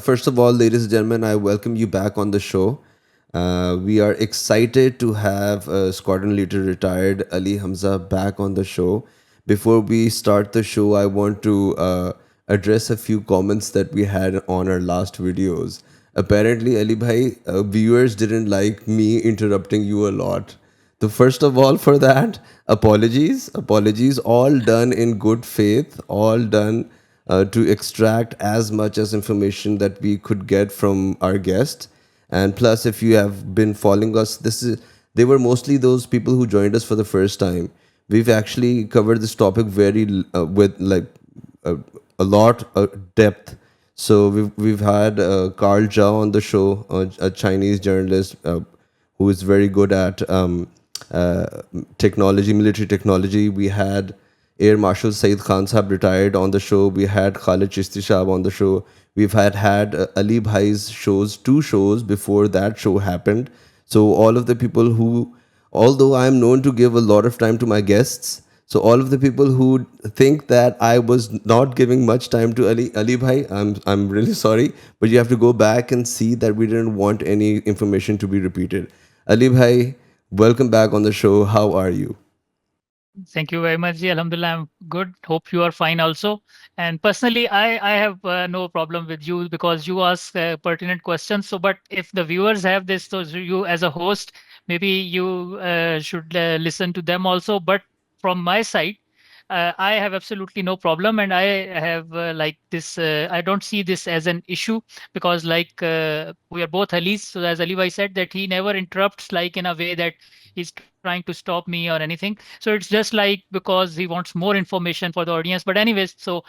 First of all, ladies and gentlemen, I welcome you back on the show. We are excited to have Squadron Leader retired Ali Hamza back on the show. Before we start the show, I want to address a few comments that we had on our last videos. Apparently, Ali Bhai, viewers didn't like me interrupting you a lot. So first of all, for that, apologies, all done in good faith, all done to extract as much as information that we could get from our guest. And plus, if you have been following us, they were mostly those people who joined us for the first time. We've actually covered this topic very with like a, a lot of depth. So we've had Carl Zhao on the show, a Chinese journalist who is very good at technology, military technology. We had Air Marshal Saeed Khan Sahab retired on the show. We had Khalid Chishti Sahab on the show. We've had Ali Bhai's shows, two shows before that show happened. So all of the people who, although I'm known to give a lot of time to my guests, so all of the people who think that I was not giving much time to Ali Bhai, I'm really sorry, but you have to go back and see that we didn't want any information to be repeated. Ali Bhai, welcome back on the show. How are you? Thank you very much. Ji. Alhamdulillah, I'm good. Hope you are fine also. And personally, I have no problem with you because you ask pertinent questions. So, but if the viewers have this, so you as a host, maybe you should listen to them also. But from my side, I have absolutely no problem, and I have like this. I don't see this as an issue because, like, we are both Alis. So, as Ali Bhai said, that he never interrupts, like in a way that he's trying to stop me or anything. So it's just like because he wants more information for the audience. But anyways, so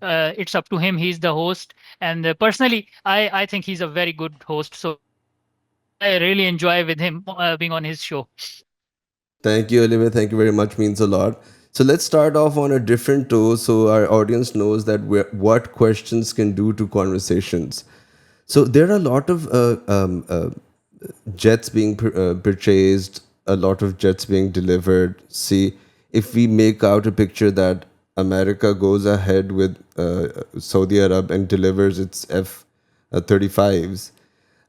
it's up to him. He's the host, and personally, I think he's a very good host. So I really enjoy with him being on his show. Thank you, Olivia. Thank you very much. Means a lot. So let's start off on a different toe so our audience knows that what questions can do to conversations. So there are a lot of jets being purchased, a lot of jets being delivered. See, if we make out a picture that America goes ahead with Saudi Arab and delivers its F-35s,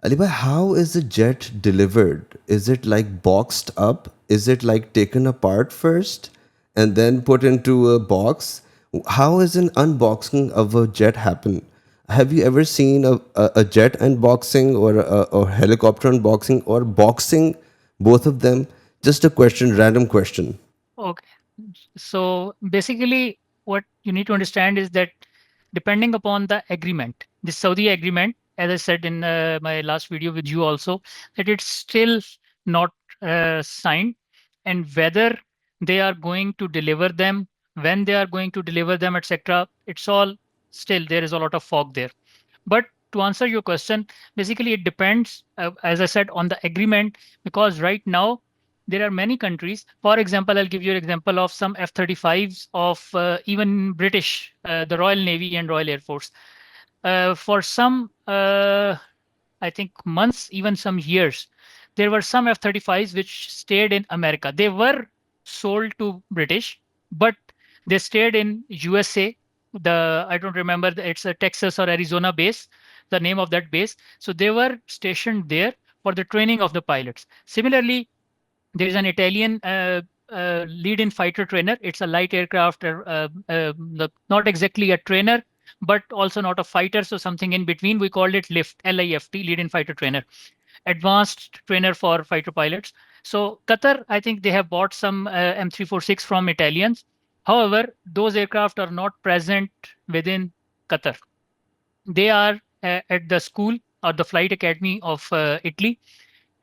Alibai, how is a jet delivered? Is it like boxed up? Is it like taken apart first and then put into a box? How is an unboxing of a jet happen? Have you ever seen a jet unboxing or a helicopter unboxing or boxing? Both of them? Just a question, random question. Okay. So basically, what you need to understand is that depending upon the agreement, the Saudi agreement, as I said in my last video with you also, that it's still not signed, and whether they are going to deliver them, when they are going to deliver them, etc. It's all still there is a lot of fog there. But to answer your question, basically it depends, as I said, on the agreement because right now there are many countries. For example, I'll give you an example of some F-35s of even British, the Royal Navy and Royal Air Force. For some, I think months, even some years, there were some F-35s which stayed in America. They were sold to British, but they stayed in USA. I don't remember, it's a Texas or Arizona base, the name of that base. So they were stationed there for the training of the pilots. Similarly, there is an Italian lead-in fighter trainer. It's a light aircraft, not exactly a trainer, but also not a fighter, so something in between. We called it LIFT, LIFT, lead-in fighter trainer, advanced trainer for fighter pilots. So Qatar, I think they have bought some M346 from Italians. However, those aircraft are not present within Qatar. They are at the school or the flight academy of Italy,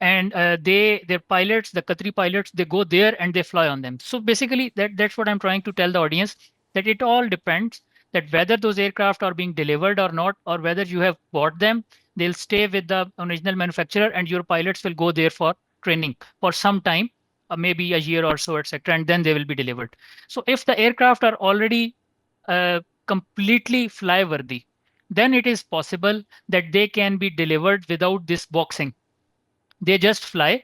and their pilots, the Qatari pilots, they go there and they fly on them. So basically, that's what I'm trying to tell the audience, that it all depends that whether those aircraft are being delivered or not, or whether you have bought them, they'll stay with the original manufacturer, and your pilots will go there for training for some time, maybe a year or so, etc., and then they will be delivered. So if the aircraft are already completely fly worthy, then it is possible that they can be delivered without this boxing. They just fly,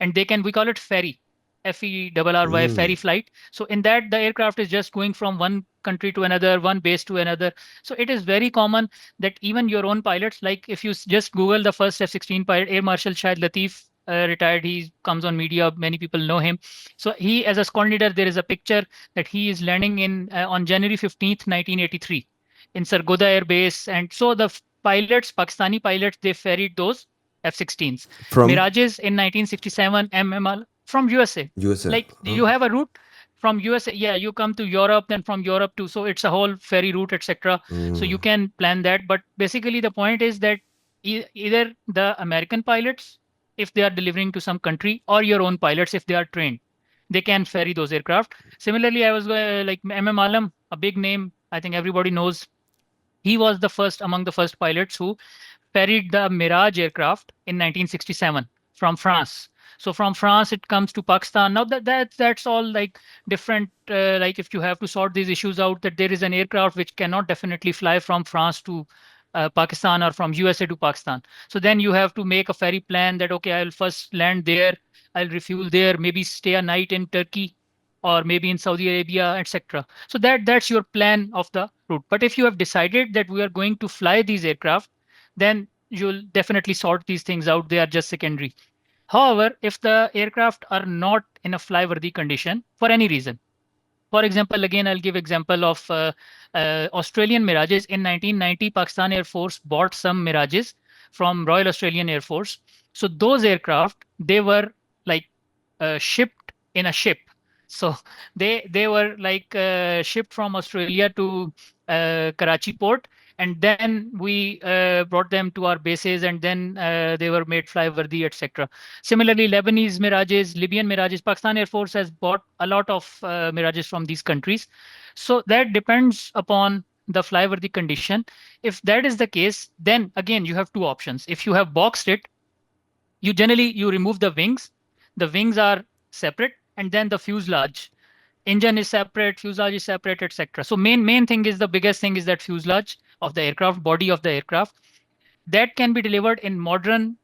and they can, we call it ferry, ferry, ferry flight. So in that, the aircraft is just going from one country to another, one base to another. So it is very common that even your own pilots, like if you just Google the first F-16 pilot, Air Marshal Shahid Latif, retired, he comes on media, many people know him. So he, as a squadron leader, there is a picture that he is landing in on January 15th, 1983 in Sargodha Air Base. And so the pilots, Pakistani pilots, they ferried those F-16s. from Mirages in 1967, MMR from USA. USA. Like you have a route from USA, yeah, you come to Europe, then from Europe to, so it's a whole ferry route, etc. So you can plan that. But basically, the point is that either the American pilots, if they are delivering to some country, or your own pilots, if they are trained, they can ferry those aircraft. Similarly, I was like MM Alam, a big name, I think everybody knows. He was the first among the first pilots who ferried the Mirage aircraft in 1967 from France. So from France, it comes to Pakistan. Now that's all like different. Like if you have to sort these issues out, that there is an aircraft which cannot definitely fly from France to Pakistan or from USA to Pakistan. So then you have to make a ferry plan that okay, I'll first land there, I'll refuel there, maybe stay a night in Turkey or maybe in Saudi Arabia, etc. So that's your plan of the route. But if you have decided that we are going to fly these aircraft, then you'll definitely sort these things out. They are just secondary. However, if the aircraft are not in a flyworthy condition for any reason, for example, again, I'll give example of Australian Mirages. In 1990, Pakistan Air Force bought some Mirages from Royal Australian Air Force. So those aircraft, they were like shipped in a ship. So they were like shipped from Australia to Karachi port, and then we brought them to our bases, and then they were made flyworthy, etc. Similarly, Lebanese Mirages, Libyan Mirages, Pakistan Air Force has bought a lot of Mirages from these countries. So that depends upon the flyworthy condition. If that is the case, then again you have two options. If you have boxed it, you generally you remove the wings. The wings are separate, and then the fuselage. Engine is separate, fuselage is separate, etc. So main thing is the biggest thing is that fuselage of the aircraft, body of the aircraft, that can be delivered in modern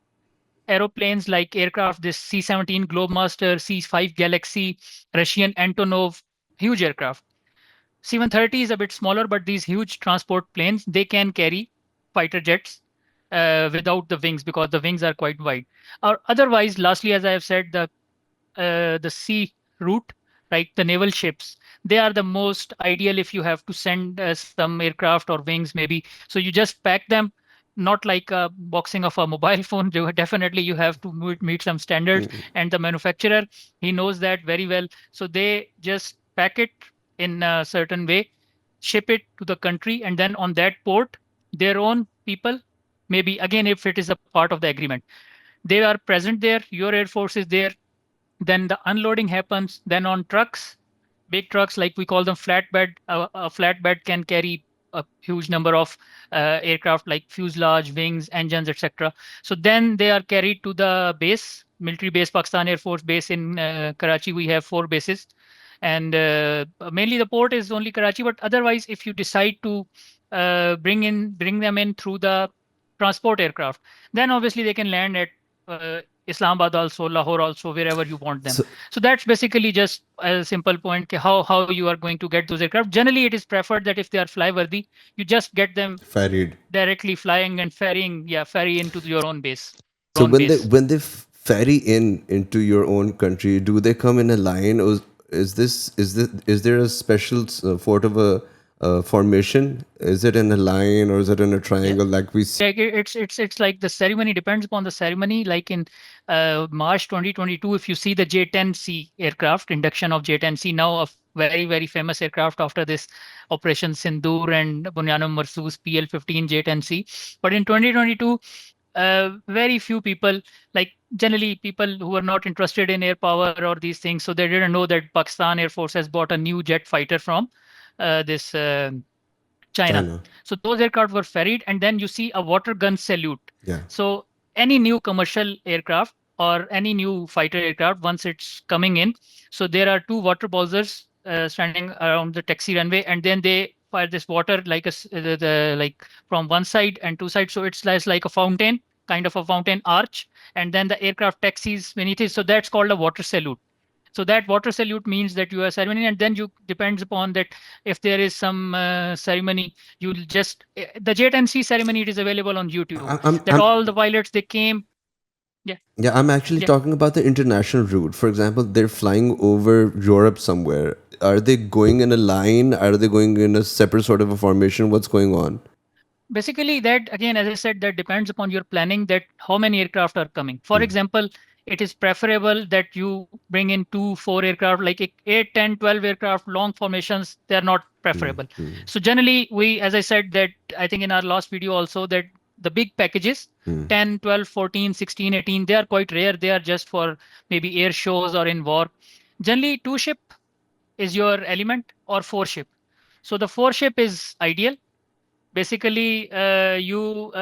aeroplanes like aircraft, this C-17 Globemaster, C-5 Galaxy, Russian Antonov, huge aircraft. C-130 is a bit smaller, but these huge transport planes, they can carry fighter jets without the wings because the wings are quite wide. Or otherwise, lastly, as I have said, the sea route, right? The naval ships, they are the most ideal if you have to send some aircraft or wings, maybe. So you just pack them, not like a boxing of a mobile phone. Definitely, you have to meet some standards, and the manufacturer, he knows that very well. So they just pack it in a certain way, ship it to the country, and then on that port, their own people, maybe again if it is a part of the agreement, they are present there. Your air force is there, then the unloading happens. Then on trucks, big trucks, like we call them flatbed, a flatbed can carry a huge number of aircraft like fuselage, wings, engines, etc. So then they are carried to the base, military base, Pakistan Air Force base in Karachi. We have 4 bases, and mainly the port is only Karachi. But otherwise, if you decide to bring them in through the transport aircraft, then obviously they can land at Islamabad also, Lahore also, wherever you want them. So So that's basically just a simple point how you are going to get those aircraft. Generally, it is preferred that if they are flyworthy, you just get them ferried. directly flying and ferrying, yeah, ferry into your own base, So own base. when they ferry in into your own country, do they come in a line, or is there a special sort of a formation? Is it in a line or is it in a Yeah. triangle like we see? Like it's like the ceremony depends upon the ceremony. Like in March 2022, if you see the J-10C aircraft, induction of J-10C, now a very famous aircraft after this Operation Sindoor and Bunyanam Marsoos PL-15 J-10C. But in 2022, very few people, like generally people who are not interested in air power or these things, so they didn't know that Pakistan Air Force has bought a new jet fighter from this. China. China. So those aircraft were ferried, and then you see a water gun salute. Yeah. So any new commercial aircraft or any new fighter aircraft, once it's coming in, so there are two water bowsers standing around the taxi runway, and then they fire this water like like from one side and two sides. So it's like a fountain, kind of a fountain arch, and then the aircraft taxis beneath it. So that's called a water salute. So that water salute means that you are ceremony, and then you depends upon that if there is some ceremony, you'll just the jet and sea ceremony. It is available on YouTube. That I'm all the pilots they came. Yeah, Yeah, I'm actually yeah. talking about the international route. For example, they're flying over Europe somewhere. Are they going in a line? Are they going in a separate sort of a formation? What's going on? Basically, that again, as I said, that depends upon your planning that how many aircraft are coming. For example, it is preferable that you bring in 2, 4 aircraft, like 8, 10, 12 aircraft, long formations, they are not preferable. So generally, we, as I said, that I think in our last video also, that the big packages, 10, 12, 14, 16, 18, they are quite rare. They are just for maybe air shows or in war. Generally, two ship is your element or four ship. So the four ship is ideal. Basically, you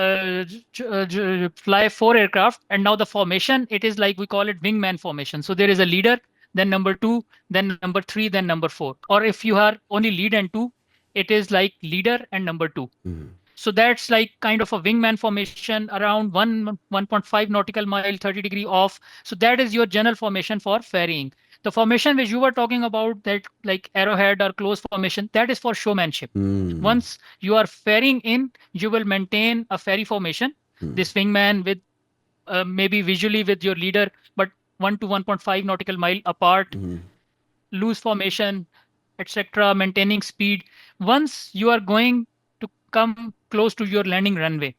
fly four aircraft, and now the formation, it is like we call it wingman formation. So there is a leader, then number two, then number three, then number four. Or if you are only lead and two, it is like leader and number two. So that's like kind of a wingman formation around 1.5 nautical mile, 30-degree off. So that is your general formation for ferrying. The formation which you were talking about, that like arrowhead or close formation, that is for showmanship. Once you are ferrying in, you will maintain a ferry formation. This wingman with maybe visually with your leader, but 1 to 1.5 nautical mile apart, loose formation, etc., maintaining speed. Once you are going to come close to your landing runway,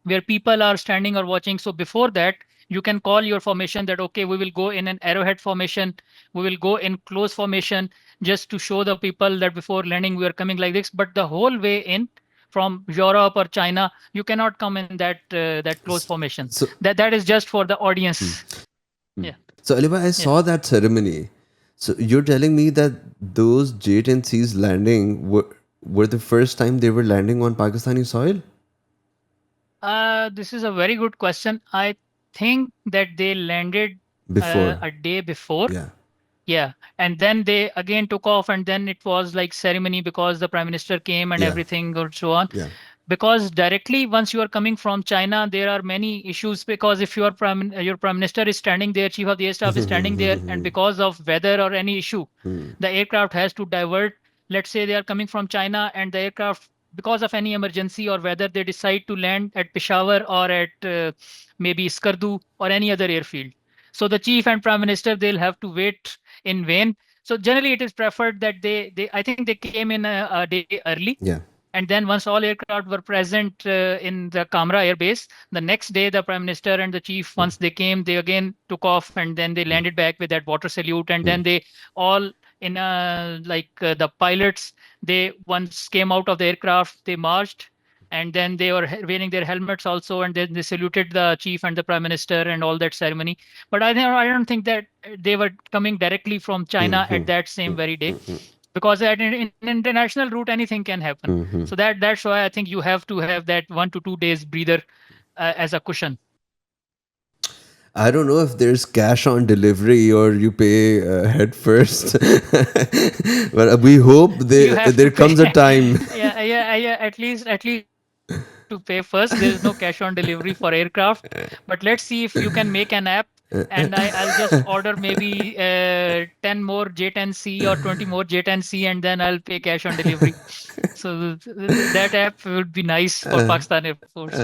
where people are standing or watching, so before that, you can call your formation that, okay, we will go in an arrowhead formation, we will go in close formation, just to show the people that before landing we are coming like this. But the whole way in from Europe or China, you cannot come in that close formation. So, That is just for the audience. Yeah, so Aliba, I yeah. saw that ceremony. So you're telling me that those J-10Cs landing were the first time they were landing on Pakistani soil? This is a very good question. I think that they landed Before. a day before. Yeah. Yeah, and then they again took off, and then it was like ceremony because the prime minister came and Yeah. everything or so on. Yeah. Because directly once you are coming from China, there are many issues, because if your prime minister is standing there, chief of the air staff is standing there, and because of weather or any issue, the aircraft has to divert. Let's say they are coming from China, and the aircraft, because of any emergency or weather, they decide to land at Peshawar or at maybe Skardu or any other airfield. So the chief and prime minister, they'll have to wait in vain. So generally, it is preferred that they I think they came in a day early, Yeah. and then once all aircraft were present in the Kamra Air Base, the next day the Prime Minister and the Chief, once they came, they again took off, and then they landed back with that water salute. And then they all in the pilots, they once came out of the aircraft, they marched, and then they were wearing their helmets also, and then they saluted the Chief and the Prime Minister and all that ceremony. But I don't think that they were coming directly from China at that same very day, because in international route anything can happen. So that's why I think you have to have that 1 to 2 days breather as a cushion. I don't know if there's cash on delivery or you pay head first, but we hope You have there to pay. comes a time. Yeah. At least you have to pay first. There is no cash on delivery for aircraft, but let's see if you can make an app, and I'll just order maybe 10 more J10C or 20 more J10C, and then I'll pay cash on delivery. So that app would be nice for Pakistan Air Force.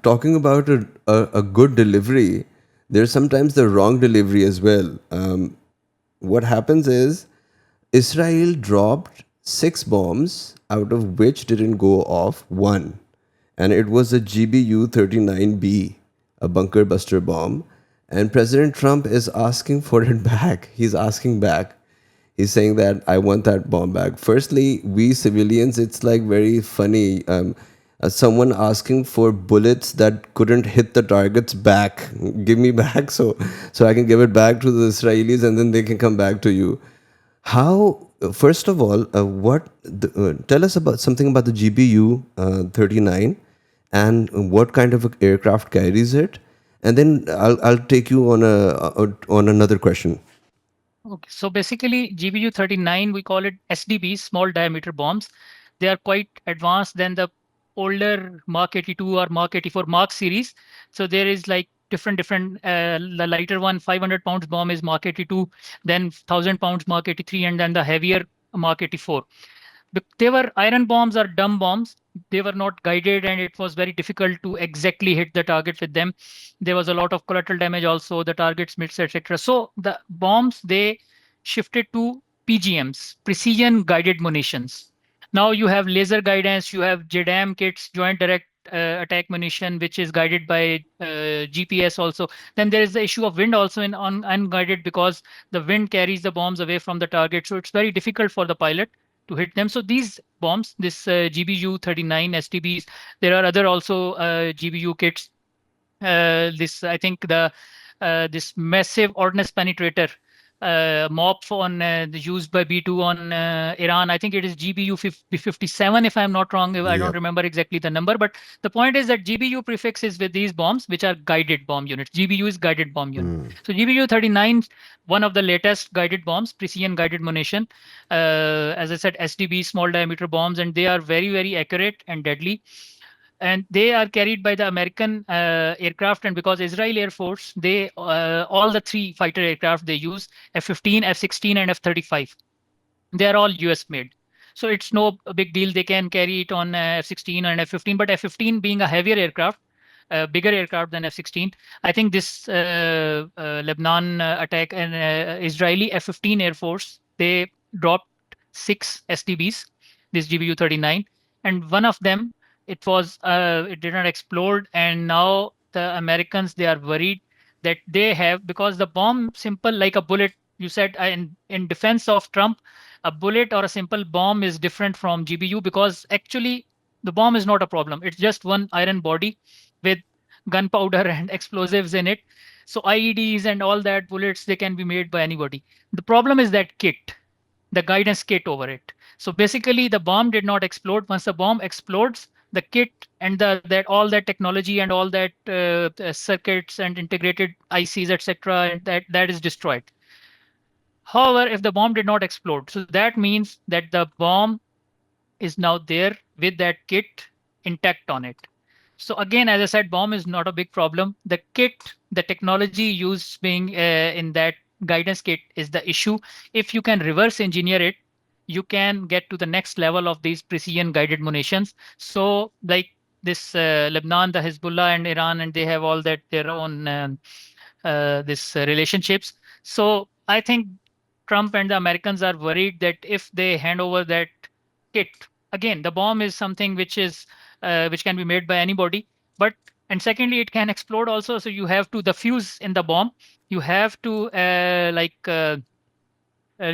Talking about a good delivery, there's sometimes the wrong delivery as well. What happens is Israel dropped 6 bombs, out of which didn't go off one. And it was a GBU 39B, a bunker buster bomb. And President Trump is asking for it back. He's asking back. He's saying that I want that bomb back. Firstly, we civilians, it's like very funny. Someone asking for bullets that couldn't hit the targets back. Give me back so I can give it back to the Israelis and then they can come back to you. How? First of all, tell us about something about the GBU 39 and what kind of aircraft carries it, and then I'll take you on another question. Okay, so basically GBU 39, we call it SDBs, small diameter bombs. They are quite advanced than the older Mark 82 or Mark 84 Mark series. So there is like different. The lighter one, 500 pounds bomb is Mark 82, then 1000 pounds Mark 83, and then the heavier Mark 84. They were iron bombs or dumb bombs. They were not guided, and it was very difficult to exactly hit the target with them. There was a lot of collateral damage also, the targets missed, etc. So the bombs, they shifted to PGMs, precision guided munitions. Now you have laser guidance, you have JDAM kits, joint direct attack munition, which is guided by GPS also. Then there is the issue of wind also in unguided, because the wind carries the bombs away from the target. So it's very difficult for the pilot to hit them. So these bombs, this GBU 39 STBs, there are other also GBU kits. This, I think, the this massive ordnance penetrator MOP on used by B2 on Iran. I think it is GBU 57, if I'm not wrong. I don't Yep. remember exactly the number, but the point is that GBU prefix is with these bombs, which are guided bomb units. GBU is guided bomb unit. So GBU 39, one of the latest guided bombs, precision guided munition. As I said, SDB, small diameter bombs, and they are very, very accurate and deadly, and they are carried by the American aircraft. And because Israel Air Force, they all the three fighter aircraft they use, F-15, F-16, and F-35, they are all US made. So it's no big deal. They can carry it on F-16 and F-15, but F-15 being a heavier aircraft, bigger aircraft than F-16. I think this Lebanon attack and Israeli F-15 Air Force, they dropped 6 SDBs, this GBU-39, and one of them, it did not explode, and now the Americans, they are worried that they have, because the bomb simple like a bullet. You said in defense of Trump, a bullet or a simple bomb is different from GBU, because actually the bomb is not a problem. It's just one iron body with gunpowder and explosives in it. So IEDs and all that bullets, they can be made by anybody. The problem is that kit, the guidance kit over it. So basically, the bomb did not explode. Once the bomb explodes, the kit and the that all that technology and all that circuits and integrated ICs, etc., and that is destroyed. However, if the bomb did not explode, so that means that the bomb is now there with that kit intact on it. So again, as I said, bomb is not a big problem. The kit, the technology used being in that guidance kit is the issue. If you can reverse engineer it, you can get to the next level of these precision guided munitions. So like this Lebanon, the Hezbollah and Iran, and they have all that their own this relationships. So I think Trump and the Americans are worried that if they hand over that kit, again, the bomb is something which can be made by anybody, but and secondly, it can explode also. So you have to the fuse in the bomb. You have to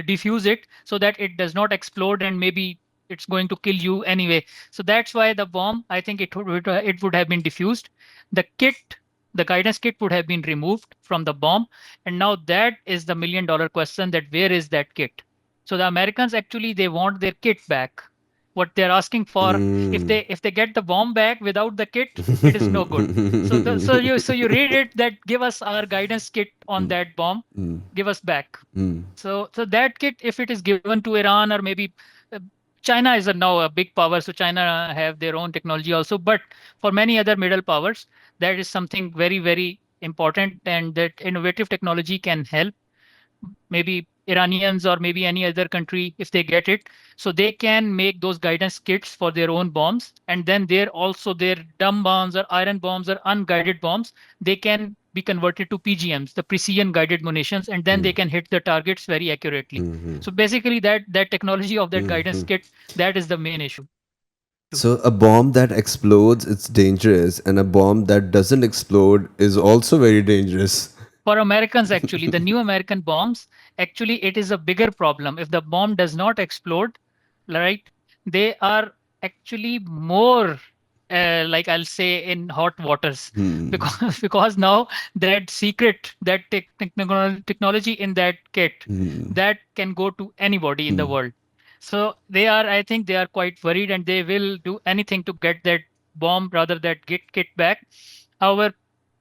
diffuse it so that it does not explode, and maybe it's going to kill you anyway. So that's why the bomb, I think it would have been diffused. The kit, the guidance kit would have been removed from the bomb. And now that is the $1 million question, that where is that kit? So the Americans actually, they want their kit back. What they're asking for, if they get the bomb back without the kit, it is no good. So you read it, that give us our guidance kit on that bomb, give us back. So that kit, if it is given to Iran, or maybe uh, China is now a big power, so China have their own technology also. But for many other middle powers, that is something very, very important, and that innovative technology can help maybe Iranians or maybe any other country if they get it. So they can make those guidance kits for their own bombs. And then there also their dumb bombs or iron bombs or unguided bombs, they can be converted to PGMs, the precision guided munitions, and then they can hit the targets very accurately. So basically that technology of that guidance kit, that is the main issue. So a bomb that explodes, it's dangerous, and a bomb that doesn't explode is also very dangerous. For Americans, actually, the new American bombs, actually, it is a bigger problem. If the bomb does not explode, right, they are actually more, like I'll say, in hot waters, because now that secret, that technology in that kit, that can go to anybody in the world. So they are, I think, they are quite worried, and they will do anything to get that bomb, rather that get kit back. However,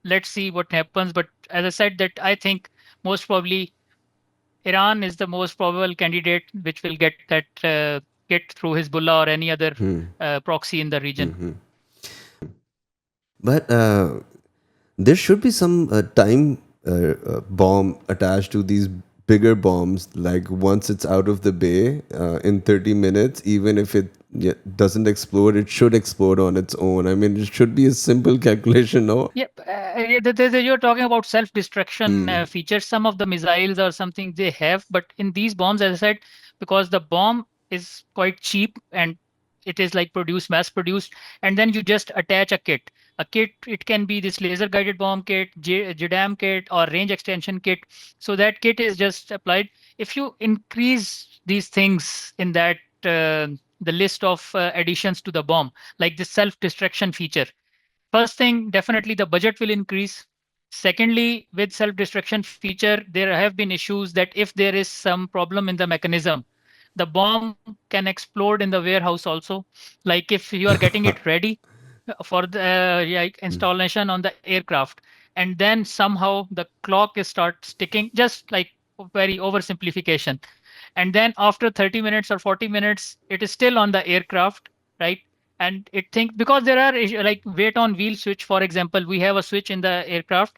let's see what happens. But as I said, that I think most probably Iran is the most probable candidate which will get that kit through Hezbollah or any other proxy in the region. But There should be some time bomb attached to these bigger bombs. Like once it's out of the bay in 30 minutes, even if it doesn't explode, it should explode on its own. I mean, it should be a simple calculation, no? Yep, you're talking about self-destruction features. Some of the missiles or something they have, but in these bombs, as I said, because the bomb is quite cheap and it is like produced, mass-produced, and then you just attach a kit. A kit, it can be this laser-guided bomb kit, JDAM kit, or range extension kit. So that kit is just applied. If you increase these things in that the list of additions to the bomb, like the self-destruction feature. First thing, definitely the budget will increase. Secondly, with self-destruction feature, there have been issues that if there is some problem in the mechanism, the bomb can explode in the warehouse also. Like if you are getting it ready for the like installation on the aircraft, and then somehow the clock is starts ticking, just like very oversimplification, and then after 30 minutes or 40 minutes it is still on the aircraft, right? And it think because there are like weight on wheel switch, for example, we have a switch in the aircraft,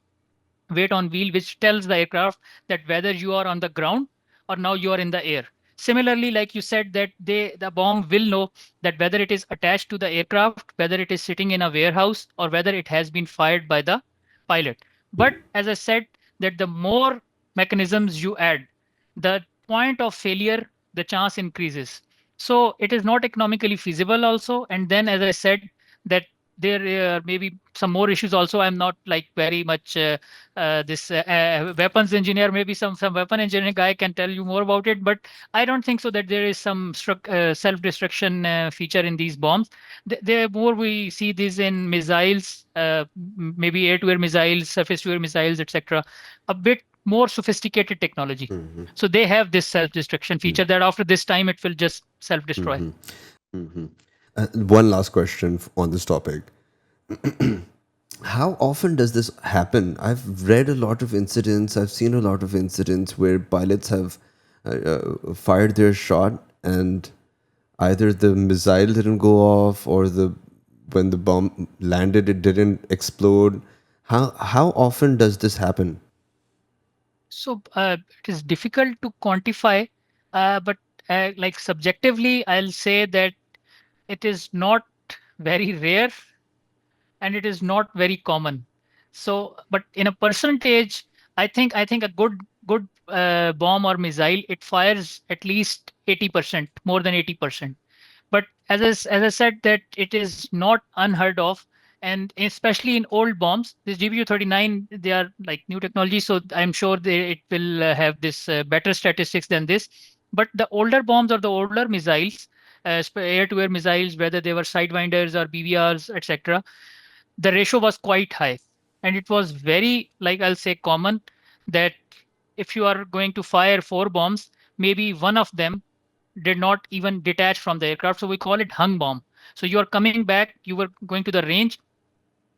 weight on wheel, which tells the aircraft that whether you are on the ground or now you are in the air. Similarly, like you said, that the bomb will know that whether it is attached to the aircraft, whether it is sitting in a warehouse, or whether it has been fired by the pilot. But as I said, that the more mechanisms you add, the point of failure, the chance increases. So it is not economically feasible also. And then, as I said, that there may be some more issues also. I'm not like very much this weapons engineer, maybe some weapon engineering guy can tell you more about it, but I don't think so that there is some self-destruction feature in these bombs. There more we see this in missiles, maybe air-to-air missiles, surface-to-air missiles, etc. A bit more sophisticated technology. So they have this self-destruction feature that after this time it will just self-destroy. One last question on this topic. How often does this happen? I've read a lot of incidents, I've seen a lot of incidents where pilots have fired their shot and either the missile didn't go off or the when the bomb landed it didn't explode. How often does this happen? So it is difficult to quantify, but like subjectively, I'll say that it is not very rare and it is not very common. So, but in a percentage, I think a good bomb or missile, it fires at least 80%, more than 80%. But as I said, that it is not unheard of, and especially in old bombs, this GBU-39, they are like new technology, so I'm sure it will have this better statistics than this. But the older bombs or the older missiles, air-to-air missiles, whether they were sidewinders or BVRs, etc., the ratio was quite high, and it was very, like I'll say, common that if you are going to fire four bombs, maybe one of them did not even detach from the aircraft. So we call it hung bomb. So you are coming back, you were going to the range,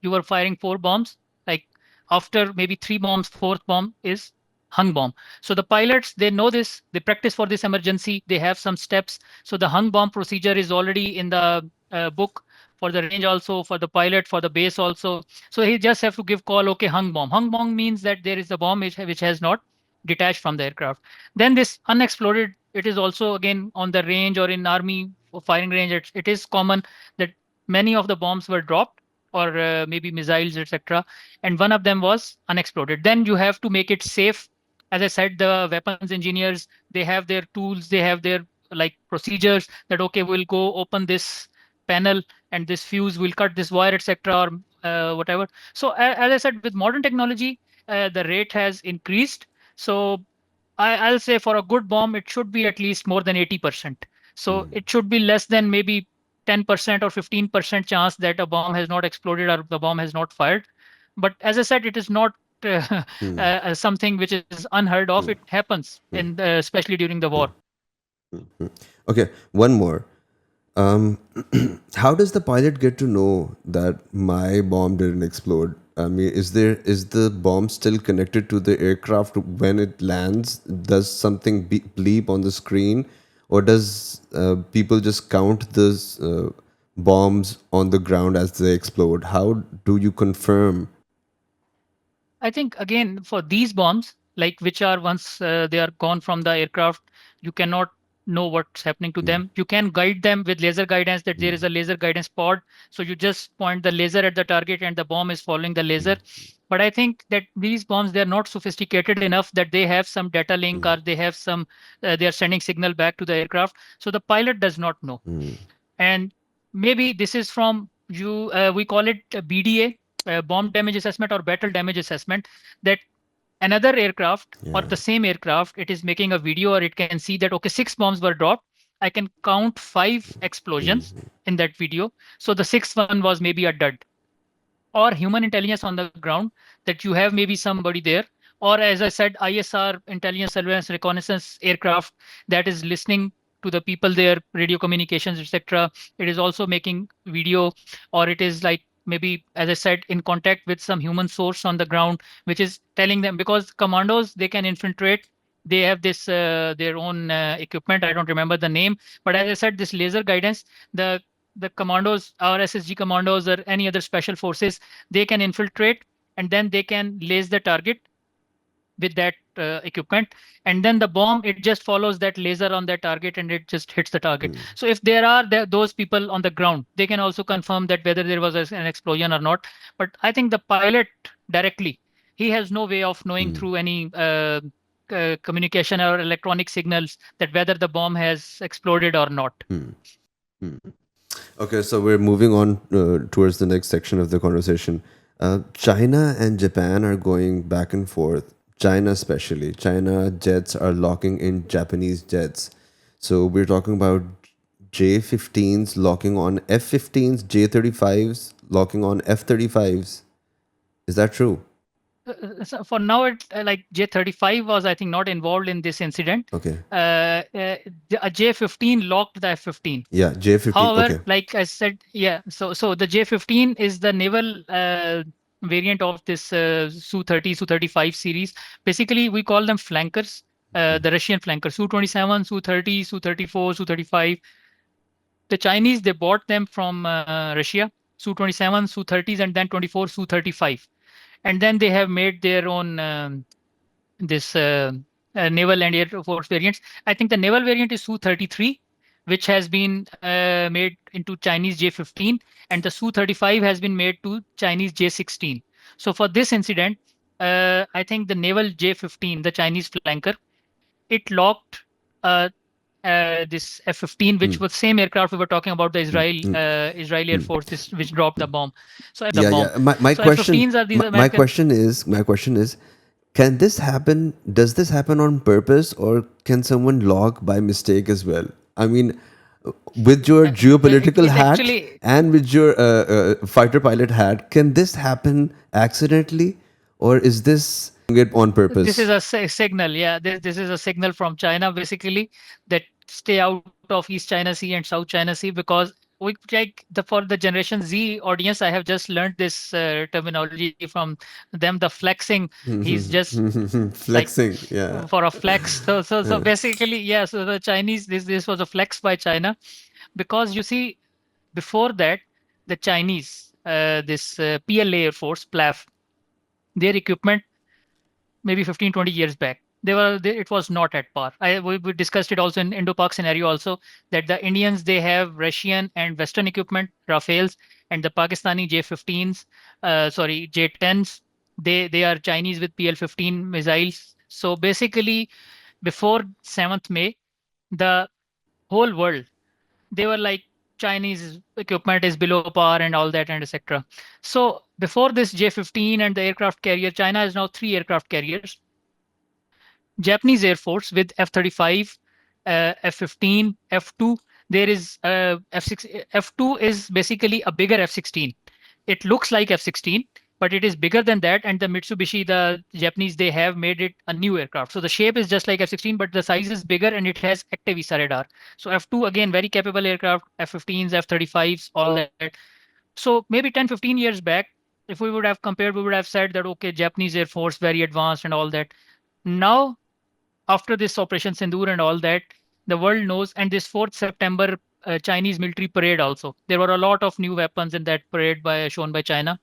you were firing four bombs. Like after maybe three bombs, fourth bomb is hung bomb. So the pilots, they know this, they practice for this emergency, they have some steps. So the hung bomb procedure is already in the book for the range also, for the pilot, for the base also. So he just have to give call, okay, hung bomb. Hung bomb means that there is a bomb which has not detached from the aircraft. Then this unexploded, it is also again on the range or in army firing range. It is common that many of the bombs were dropped or maybe missiles, etc. And one of them was unexploded. Then you have to make it safe. As I said, the weapons engineers, they have their tools, they have their like procedures that okay, we'll go open this panel and this fuse, we'll cut this wire, etc. or whatever. So as I said, with modern technology, the rate has increased. So I'll say for a good bomb, it should be at least more than 80%. So it should be less than maybe 10% or 15% chance that a bomb has not exploded or the bomb has not fired. But as I said, it is not something which is unheard of. It happens, in especially during the war. Okay, one more. Um, how does the pilot get to know that my bomb didn't explode? I mean, is the bomb still connected to the aircraft when it lands? Does something bleep on the screen, or does people just count those bombs on the ground as they explode? How do you confirm? I think again for these bombs, like which are once they are gone from the aircraft, you cannot know what's happening to Mm, them. You can guide them with laser guidance, that there is mm, a laser guidance pod. So you just point the laser at the target and the bomb is following the laser. mm, But I think that these bombs, they're not sophisticated enough that they have some data link mm, or they have some, they are sending signal back to the aircraft. So the pilot does not know. mm, And maybe this is from you, we call it BDA, bomb damage assessment or battle damage assessment, that another aircraft or yeah. the same aircraft, it is making a video or it can see that, okay, six bombs were dropped. I can count five explosions Mm, in that video. So the sixth one was maybe a dud, or human intelligence on the ground, that you have maybe somebody there, or as I said, ISR, intelligence surveillance reconnaissance aircraft, that is listening to the people there, radio communications, etc. It is also making video, or it is like maybe, as I said, in contact with some human source on the ground, which is telling them, because commandos, they can infiltrate. They have this their own equipment. I don't remember the name, but as I said, this laser guidance, the the commandos or SSG commandos or any other special forces, they can infiltrate, and then they can lace the target with that equipment, and then the bomb, it just follows that laser on that target and it just hits the target. mm, So if there are those people on the ground, they can also confirm that whether there was an explosion or not. But I think the pilot directly, he has no way of knowing mm, through any communication or electronic signals that whether the bomb has exploded or not. mm, mm. Okay, so we're moving on towards the next section of the conversation. China and Japan are going back and forth. China, especially. China jets are locking in Japanese jets. So we're talking about J-15s locking on F-15s, J-35s locking on F-35s. Is that true? So for now, it like J-35 was, I think, not involved in this incident. Okay. A J-15 locked the F-15. Yeah, J-15. However, Okay. like I said, yeah, so the J-15 is the naval variant of this Su-30, Su-35 series. Basically, we call them flankers, the Russian flankers, Su-27, Su-30, Su-34, Su-35. The Chinese, they bought them from Russia, Su-27, Su-30s, and then 24 Su-35. And then they have made their own this naval and air force variants. I think the naval variant is Su-33, which has been made into Chinese J-15, and the Su-35 has been made to Chinese J-16. So for this incident, I think the naval J-15, the Chinese flanker, it locked this F-15, which Mm, was same aircraft we were talking about, the mm, Israel mm, Israeli Air mm. Force, this which dropped the bomb. Yeah, yeah. My So question, F-15s are these my American. question is, can this happen? Does this happen on purpose, or can someone log by mistake as well? I mean, with your geopolitical It hat actually, and with your fighter pilot hat, can this happen accidentally, or is this doing it on this is purpose? a signal. Yeah, this is a signal from China, basically, that stay out of East China Sea and South China Sea, because we like the for the Generation Z audience, I have just learned this terminology from them. The flexing, he's just like Flexing, yeah. for a flex. So basically, yeah. So the Chinese, this was a flex by China, because you see, before that, the Chinese, this PLA Air Force, PLAAF, their equipment maybe 15, 20 years back, it was not at par. We discussed it also in Indo-Pak scenario also, that the Indians, they have Russian and Western equipment, Rafales, and the Pakistani J-15s, sorry, J-10s, they are Chinese with PL-15 missiles. So basically, before 7th May, the whole world, they were like, Chinese equipment is below par and all that and etc. So before this J-15 and the aircraft carrier, China has now three aircraft carriers. Japanese Air Force with F-35, F-15, F-2. There is F-6. F-2 is basically a bigger F-16. It looks like F-16, but it is bigger than that. And the Mitsubishi, the Japanese, they have made it a new aircraft. So the shape is just like F-16, but the size is bigger and it has active ESA radar. So F-2, again, very capable aircraft, F-15s, F-35s, all that. So maybe 10, 15 years back, if we would have compared, we would have said that, okay, Japanese Air Force, very advanced and all that. Now, after this Operation Sindoor and all that, the world knows. And this 4th September Chinese military parade also, there were a lot of new weapons in that parade by shown by China.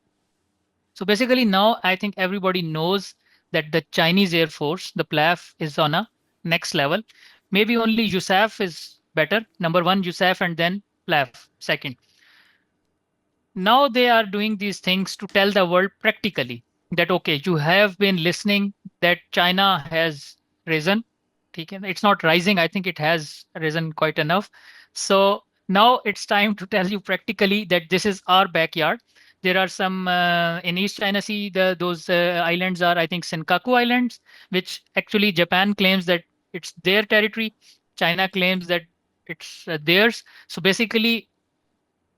So basically now I think everybody knows that the Chinese Air Force, the PLAAF, is on a next level. Maybe only USAF is better. Number one, USAF, and then PLAAF second. Now they are doing these things to tell the world practically that okay, you have been listening that China has risen. It's not rising. I think it has risen quite enough. So now it's time to tell you practically that this is our backyard. There are some in East China Sea. Those islands are, I think, Senkaku Islands, which actually Japan claims that it's their territory. China claims that it's theirs. So basically,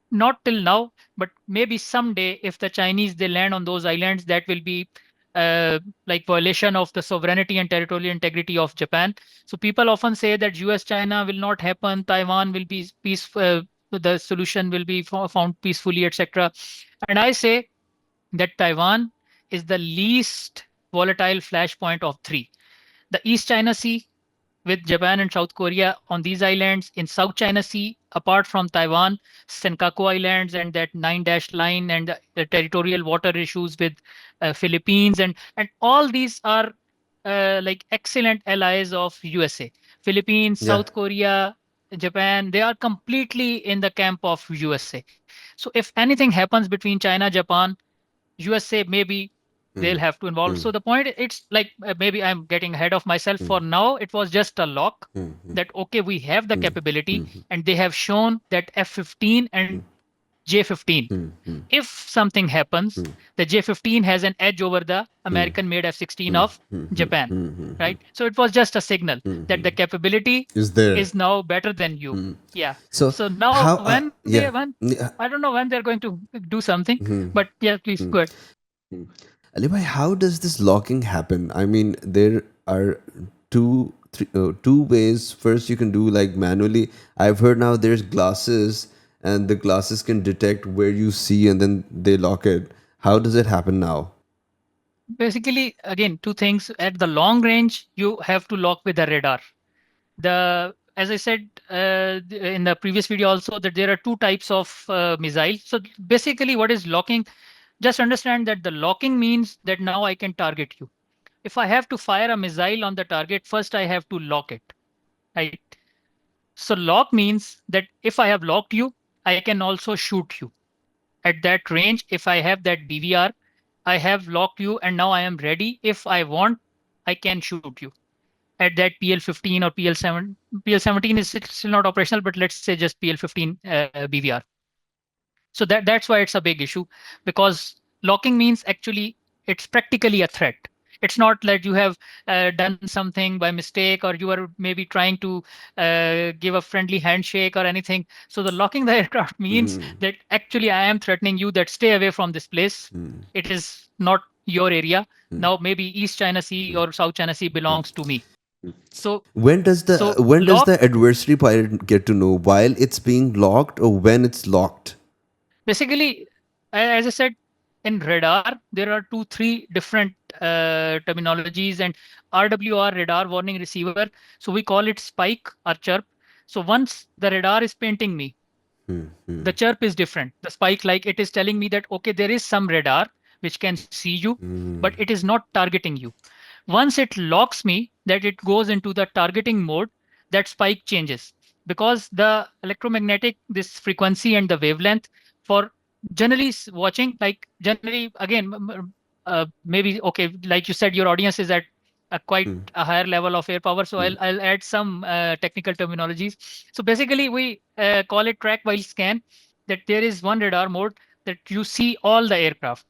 not till now, but maybe someday if the Chinese they land on those islands, that will be like violation of the sovereignty and territorial integrity of Japan. So people often say that US China will not happen, Taiwan will be peaceful, the solution will be found peacefully, etc. And I say that Taiwan is the least volatile flashpoint of three. The East China Sea with Japan and South Korea on these islands, in South China Sea, apart from Taiwan, Senkaku Islands, and that nine dash line, and the territorial water issues with Philippines, and all these are like excellent allies of USA. Philippines, Yeah. South Korea, Japan, they are completely in the camp of USA. So if anything happens between China, Japan, USA, maybe they'll have to involve. So the point, it's like maybe I'm getting ahead of myself. For now, it was just a lock that okay, we have the capability, and they have shown that F-15 and J-15. If something happens, the J-15 has an edge over the American-made F-16 of Japan, right? So it was just a signal that the capability Is there? is now better than you. Yeah. So So now how? when Yeah. I don't know when they're going to do something, but yeah, please go ahead. Alibhai, how does this locking happen? I mean, there are two ways. First, you can do like manually. I've heard now there's glasses, and the glasses can detect where you see, and then they lock it. How does it happen now? Basically, again, two things. At the long range, you have to lock with the radar. The As I said in the previous video also, that there are two types of missiles. So basically, what is locking? Just understand that the locking means that now I can target you. If I have to fire a missile on the target, first I have to lock it, right? So lock means that if I have locked you, I can also shoot you. At that range, if I have that BVR, I have locked you and now I am ready. If I want, I can shoot you. At that PL-15 or PL-7, PL-17 is still not operational, but let's say just PL-15 BVR. So that's why it's a big issue, because locking means actually it's practically a threat. It's not that you have done something by mistake, or you are maybe trying to give a friendly handshake or anything. So the locking the aircraft means that actually I am threatening you that stay away from this place. It is not your area. Now maybe East China Sea or South China Sea belongs to me. So When does lock the adversary pilot get to know while it's being locked or when it's locked? basically, as I said, in radar, there are two, three different terminologies, and RWR, radar warning receiver. So we call it spike or chirp. So once the radar is painting me, the chirp is different. The spike, like it is telling me that, okay, there is some radar which can see you, but it is not targeting you. Once it locks me, that it goes into the targeting mode, that spike changes, because the electromagnetic, this frequency and the wavelength for generally watching, like generally again, maybe okay, like you said, your audience is at a quite a higher level of air power. So I'll add some technical terminologies. So basically, we call it track while scan. That there is one radar mode that you see all the aircraft.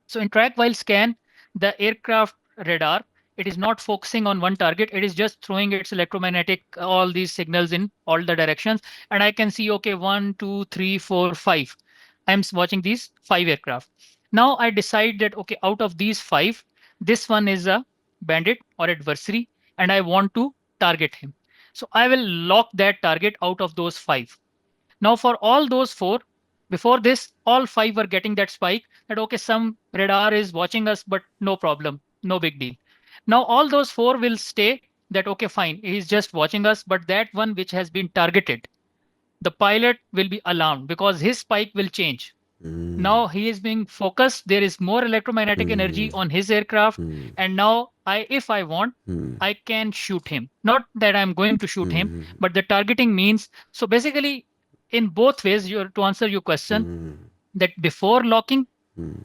So in track while scan, the aircraft radar, it is not focusing on one target. It is just throwing its electromagnetic, all these signals in all the directions. And I can see, okay, one, two, three, four, five. I'm watching these five aircraft. Now I decide that, okay, out of these five, this one is a bandit or adversary, and I want to target him. So I will lock that target out of those five. Now, for all those four, before this, all five were getting that spike that, okay, some radar is watching us, but no problem, no big deal. Now, all those four will stay that, okay, fine, he's just watching us, but that one which has been targeted, the pilot will be alarmed because his spike will change. Now he is being focused. There is more electromagnetic energy on his aircraft. And now if I want, I can shoot him. Not that I'm going to shoot him, but the targeting means. So basically, in both ways, to answer your question, that before locking,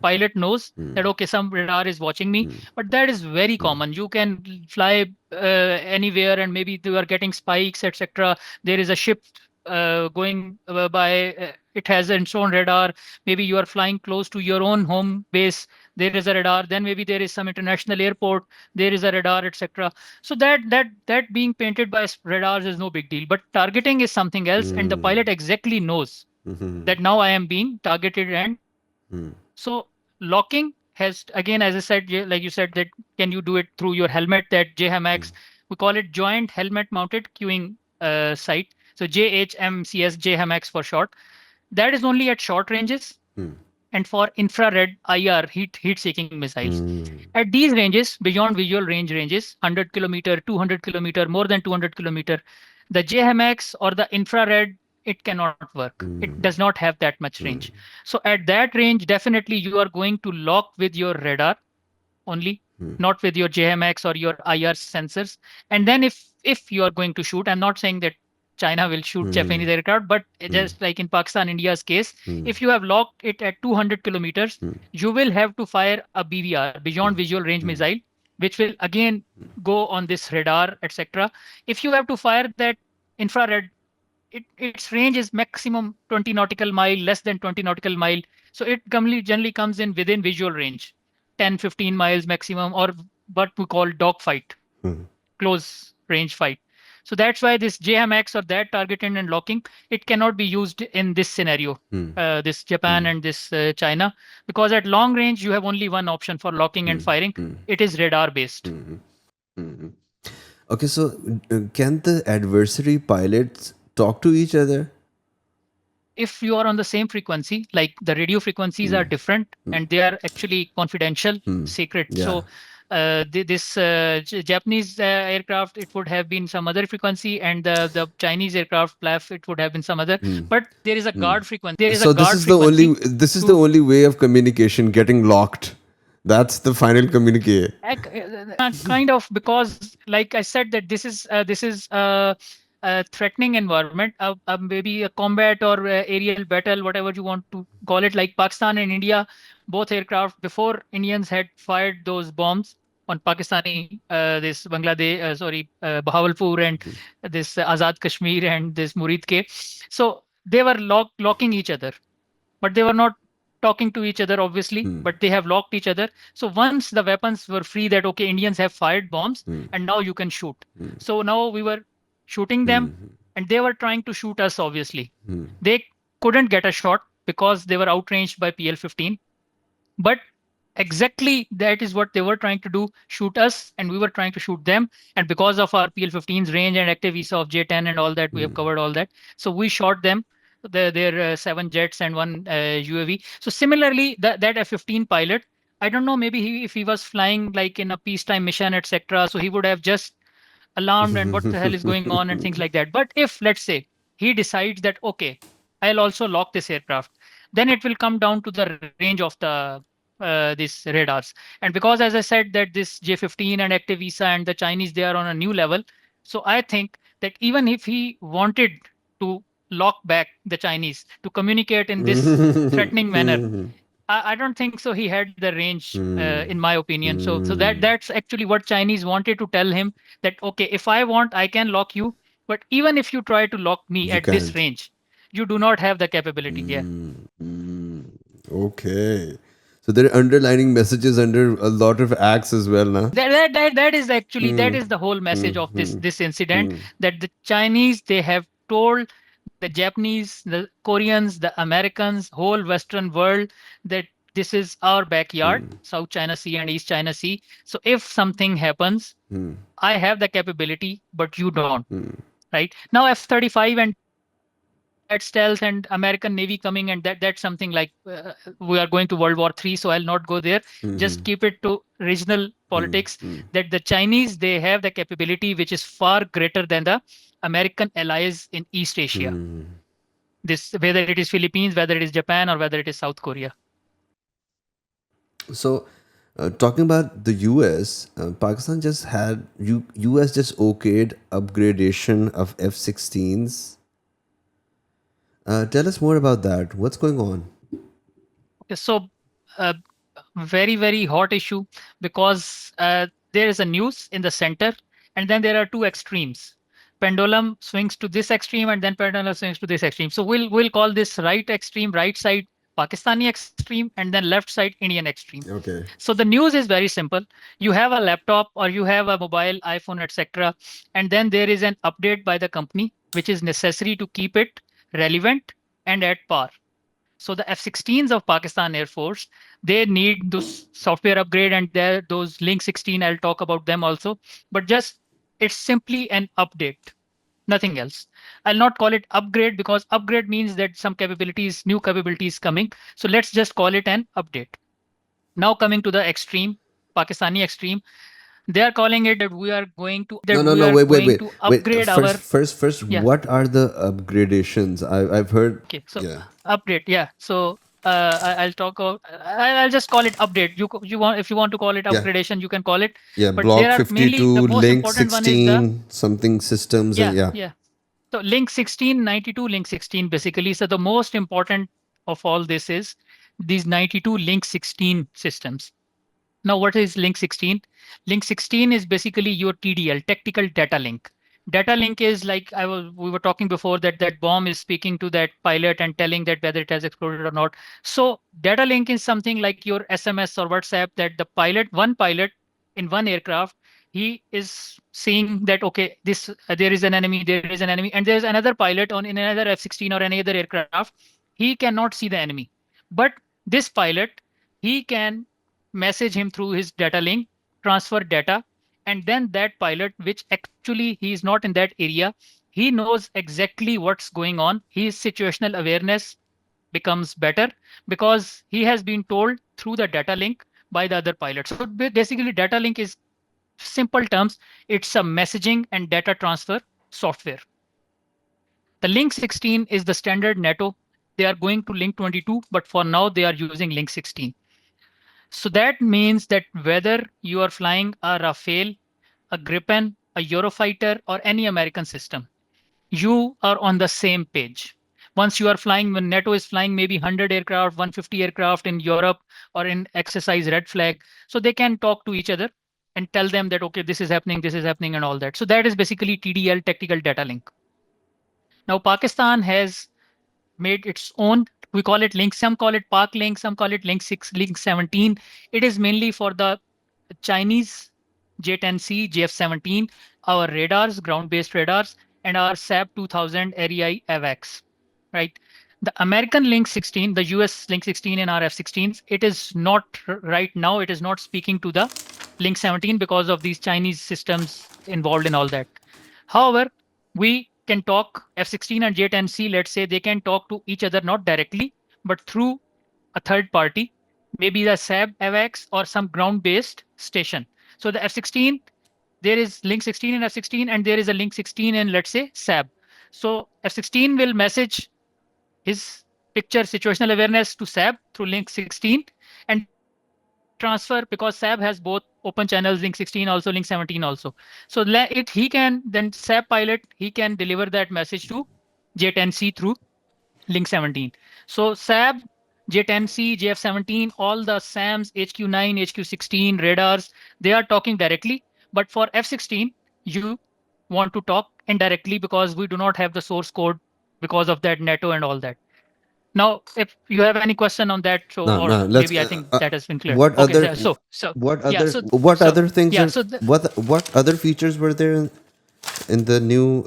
pilot knows that okay, some radar is watching me, but that is very common. You can fly anywhere, and maybe you are getting spikes, etc. There is a ship going by. It has its own radar. Maybe you are flying close to your own home base. There is a radar. Then maybe there is some international airport. There is a radar, etc. So that being painted by radars is no big deal. But targeting is something else, and the pilot exactly knows that now I am being targeted. And so locking has, again, as I said, like you said, that can you do it through your helmet, that JHMX, we call it joint helmet mounted queuing sight. So JHMCS, JHMX for short. That is only at short ranges and for infrared IR, heat seeking missiles. At these ranges, beyond visual ranges, 100 kilometer, 200 kilometer, more than 200 kilometer, the JMX or the infrared, it cannot work. It does not have that much range. So at that range, definitely you are going to lock with your radar only, not with your JMX or your IR sensors. And then if you are going to shoot, I'm not saying that China will shoot Japanese aircraft, but just like in Pakistan, India's case, if you have locked it at 200 kilometers, you will have to fire a BVR, beyond visual range missile, which will again go on this radar, etc. If you have to fire that infrared, its range is maximum 20 nautical mile, less than 20 nautical mile. So it generally comes in within visual range, 10, 15 miles maximum, or what we call dogfight, close range fight. So that's why this JMX or that targeting and locking, it cannot be used in this scenario, this Japan and this China, because at long range, you have only one option for locking and firing. It is radar based. Okay, so can the adversary pilots talk to each other? If you are on the same frequency, like the radio frequencies are different and they are actually confidential, secret. Yeah. So this Japanese aircraft, it would have been some other frequency, and the Chinese aircraft PLAAF, it would have been some other. But there is a guard So this is the to only way of communication, getting locked. That's the final communique. kind of, because like I said that this is a threatening environment, maybe a combat or aerial battle, whatever you want to call it. Like Pakistan and India, both aircraft, before Indians had fired those bombs on Pakistani, this Bangladesh, Bahawalpur, and this Azad Kashmir and this Murid Ke. So they were locking each other, but they were not talking to each other, obviously, but they have locked each other. So once the weapons were free, that okay, Indians have fired bombs and now you can shoot. So now we were shooting them and they were trying to shoot us, obviously. They couldn't get a shot because they were outranged by PL-15. But exactly that is what they were trying to do, shoot us, and we were trying to shoot them. And because of our PL-15's range and active visa of J-10 and all that, we have covered all that. So we shot them, their 7 jets and one UAV. So similarly, that F-15 pilot, I don't know, maybe if he was flying like in a peacetime mission, etc., so he would have just alarmed and what the hell is going on and things like that. But if, let's say, he decides that, okay, I'll also lock this aircraft, then it will come down to the range of the these radars. And because, as I said, that this J-15 and active visa and the Chinese, they are on a new level. So I think that even if he wanted to lock back the Chinese to communicate in this threatening manner, I don't think so he had the range, in my opinion. So that's actually what Chinese wanted to tell him, that okay, if I want, I can lock you, but even if you try to lock me You at this can't. range, you do not have the capability. Yeah. Okay. So there are underlining messages under a lot of acts as well, na? That is actually, that is the whole message of this incident, that the Chinese, they have told the Japanese, the Koreans, the Americans, whole Western world, that this is our backyard, South China Sea and East China Sea. So if something happens, I have the capability, but you don't. Right now, F-35 and that stealth and American Navy coming, and that's something like, we are going to World War III, so I'll not go there. Just keep it to regional politics. That the Chinese, they have the capability which is far greater than the American allies in East Asia. This, whether it is Philippines, whether it is Japan, or whether it is South Korea. So, talking about the US, Pakistan just had US just okayed upgradation of F-16s. Tell us more about that. What's going on? Okay, so uh, very, very hot issue, because there is a news in the center, and then there are two extremes. Pendulum swings to this extreme, and then pendulum swings to this extreme. So we'll call this right extreme, right side Pakistani extreme, and then left side Indian extreme. Okay. So the news is very simple. You have a laptop or you have a mobile, iPhone, etc., and then there is an update by the company which is necessary to keep it relevant and at par. So the F-16s of Pakistan Air Force, they need those software upgrade, and there those Link 16. I'll talk about them also. But just it's simply an update, nothing else. I'll not call it upgrade, because upgrade means that some capabilities, new capabilities coming. So let's just call it an update. Now coming to the extreme, Pakistani extreme, they are calling it No, that no, we no. are Wait, wait, going wait, to wait. upgrade First, our, first, first. yeah. What are the upgradations? I've heard. Okay, so Yeah, update, yeah. So I'll talk about. I'll just call it update. You want, if you want to call it yeah, upgradation, you can call it. yeah. But there Block are mainly, the 52, most Link important one is the, 16, something systems, and yeah, yeah. yeah. So link 16, 92, link 16 basically. So the most important of all this is these 92 link 16 systems. Now, what is link 16? Link 16 is basically your TDL, tactical data link. Data link is like, we were talking before, that that bomb is speaking to that pilot and telling that whether it has exploded or not. So data link is something like your SMS or WhatsApp, that the pilot, one pilot in one aircraft, he is seeing that, okay, this there is an enemy, there is an enemy, and there is another pilot on in another F-16 or any other aircraft. He cannot see the enemy, but this pilot, he can message him through his data link, transfer data, and then that pilot, which actually he is not in that area, he knows exactly what's going on. His situational awareness becomes better because he has been told through the data link by the other pilot. So basically, data link is, simple terms, it's a messaging and data transfer software. The Link 16 is the standard NATO. They are going to Link 22, but for now they are using Link 16. So that means that whether you are flying a Rafale, a Gripen, a Eurofighter, or any American system, you are on the same page. Once you are flying, when NATO is flying maybe 100 aircraft, 150 aircraft in Europe or in exercise Red Flag, so they can talk to each other and tell them that, okay, this is happening, and all that. So that is basically TDL, tactical data link. Now, Pakistan has made its own. We call it link. Some call it Park Link. Some call it Link 6, Link 17. It is mainly for the Chinese J10C, JF17, our radars, ground-based radars, and our SAP 2000 ARI AVAX. Right. The American Link 16, the US Link 16 and our F-16s, it is not right now. It is not speaking to the Link 17 because of these Chinese systems involved in all that. However, we can talk F-16 and J10C, let's say they can talk to each other not directly, but through a third party, maybe the SAB, AVAX, or some ground-based station. So the F-16, there is Link 16 and F-16, and there is a Link 16 and let's say SAB. So F-16 will message his picture situational awareness to SAB through link 16, and then transfer, because SAB has both open channels, link 16 also, link 17 also. So he can, then SAB pilot, he can deliver that message to J10C through link 17. So SAB, J10C, JF17, all the SAMs, HQ9, HQ16, radars, they are talking directly. But for F16, you want to talk indirectly because we do not have the source code because of that NATO and all that. Now, if you have any question on that, so, No, or no. Let's. maybe I think that has been clear. What Okay, other? so What yeah, other? What so other things yeah, are? so What other features were there in the new?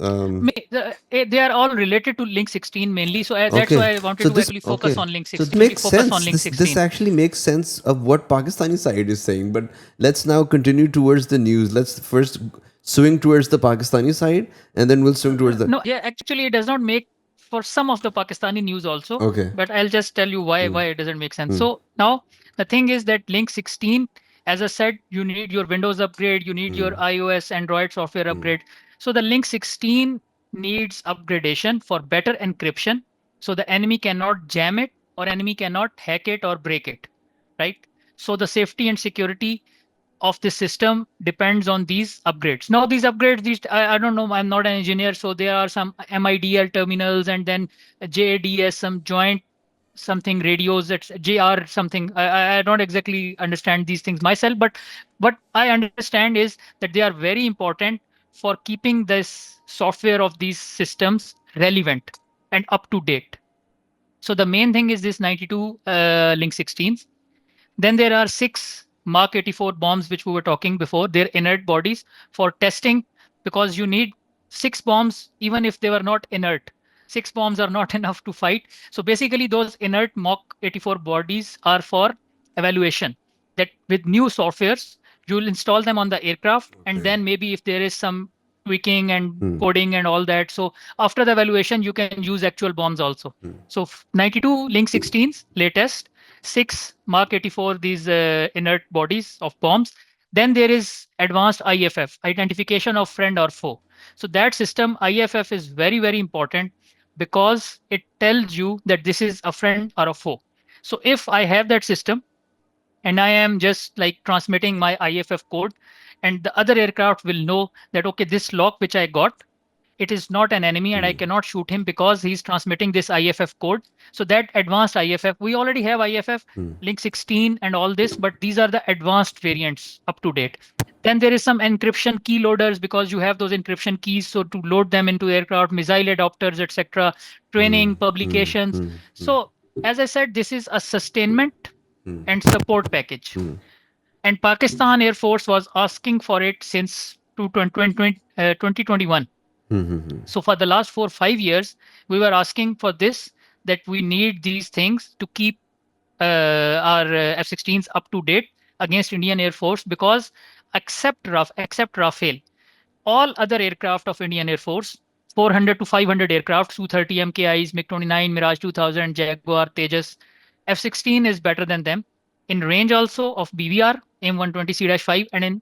they are all related to Link 16 mainly. So that's Okay. why I wanted So to this. actually focus Okay. on Link So 6, this makes focus on sense. Link This 16. actually makes sense of what Pakistani side is saying. But let's now continue towards the news. Let's first swing towards the Pakistani side, and then we'll swing towards the. No, yeah, actually, it does not make for some of the Pakistani news also, Okay. but I'll just tell you why it doesn't make sense. So now the thing is that Link 16, as I said, you need your Windows upgrade, you need your iOS, Android software upgrade. So the Link 16 needs upgradation for better encryption. So the enemy cannot jam it, or enemy cannot hack it or break it, right? So the safety and security of the system depends on these upgrades. Now these upgrades, I don't know, I'm not an engineer, so there are some MIDL terminals and then JADS, some joint something radios, that's JR something. I don't exactly understand these things myself, but what I understand is that they are very important for keeping this software of these systems relevant and up to date. So the main thing is this 92 link 16s. Then there are six Mark 84 bombs, which we were talking before. They're inert bodies for testing, because you need six bombs, even if they were not inert. Six bombs are not enough to fight. So basically, those inert Mark 84 bodies are for evaluation. That with new softwares, you'll install them on the aircraft, and Okay. then maybe if there is some tweaking and Hmm. coding and all that. So after the evaluation, you can use actual bombs also. So 92 Link 16s latest, six Mark 84, these inert bodies of bombs. Then there is advanced IFF, identification of friend or foe. So that system, IFF, is very, very important because it tells you that this is a friend or a foe. So if I have that system and I am just like transmitting my IFF code, and the other aircraft will know that, okay, this lock which I got, it is not an enemy and I cannot shoot him because he's transmitting this IFF code. So that advanced IFF, we already have IFF link 16 and all this, but these are the advanced variants up to date. Then there is some encryption key loaders, because you have those encryption keys. So to load them into aircraft, missile adapters, etc., training, publications. So as I said, this is a sustainment and support package. And Pakistan Air Force was asking for it since 2021. So for the last 4 or 5 years, we were asking for this, that we need these things to keep our F-16s up to date against Indian Air Force, because except Rafale, all other aircraft of Indian Air Force, 400 to 500 aircraft, Su-30 MKIs, MiG-29, Mirage 2000, Jaguar, Tejas, F-16 is better than them in range also of BVR, AIM-120C-5, and in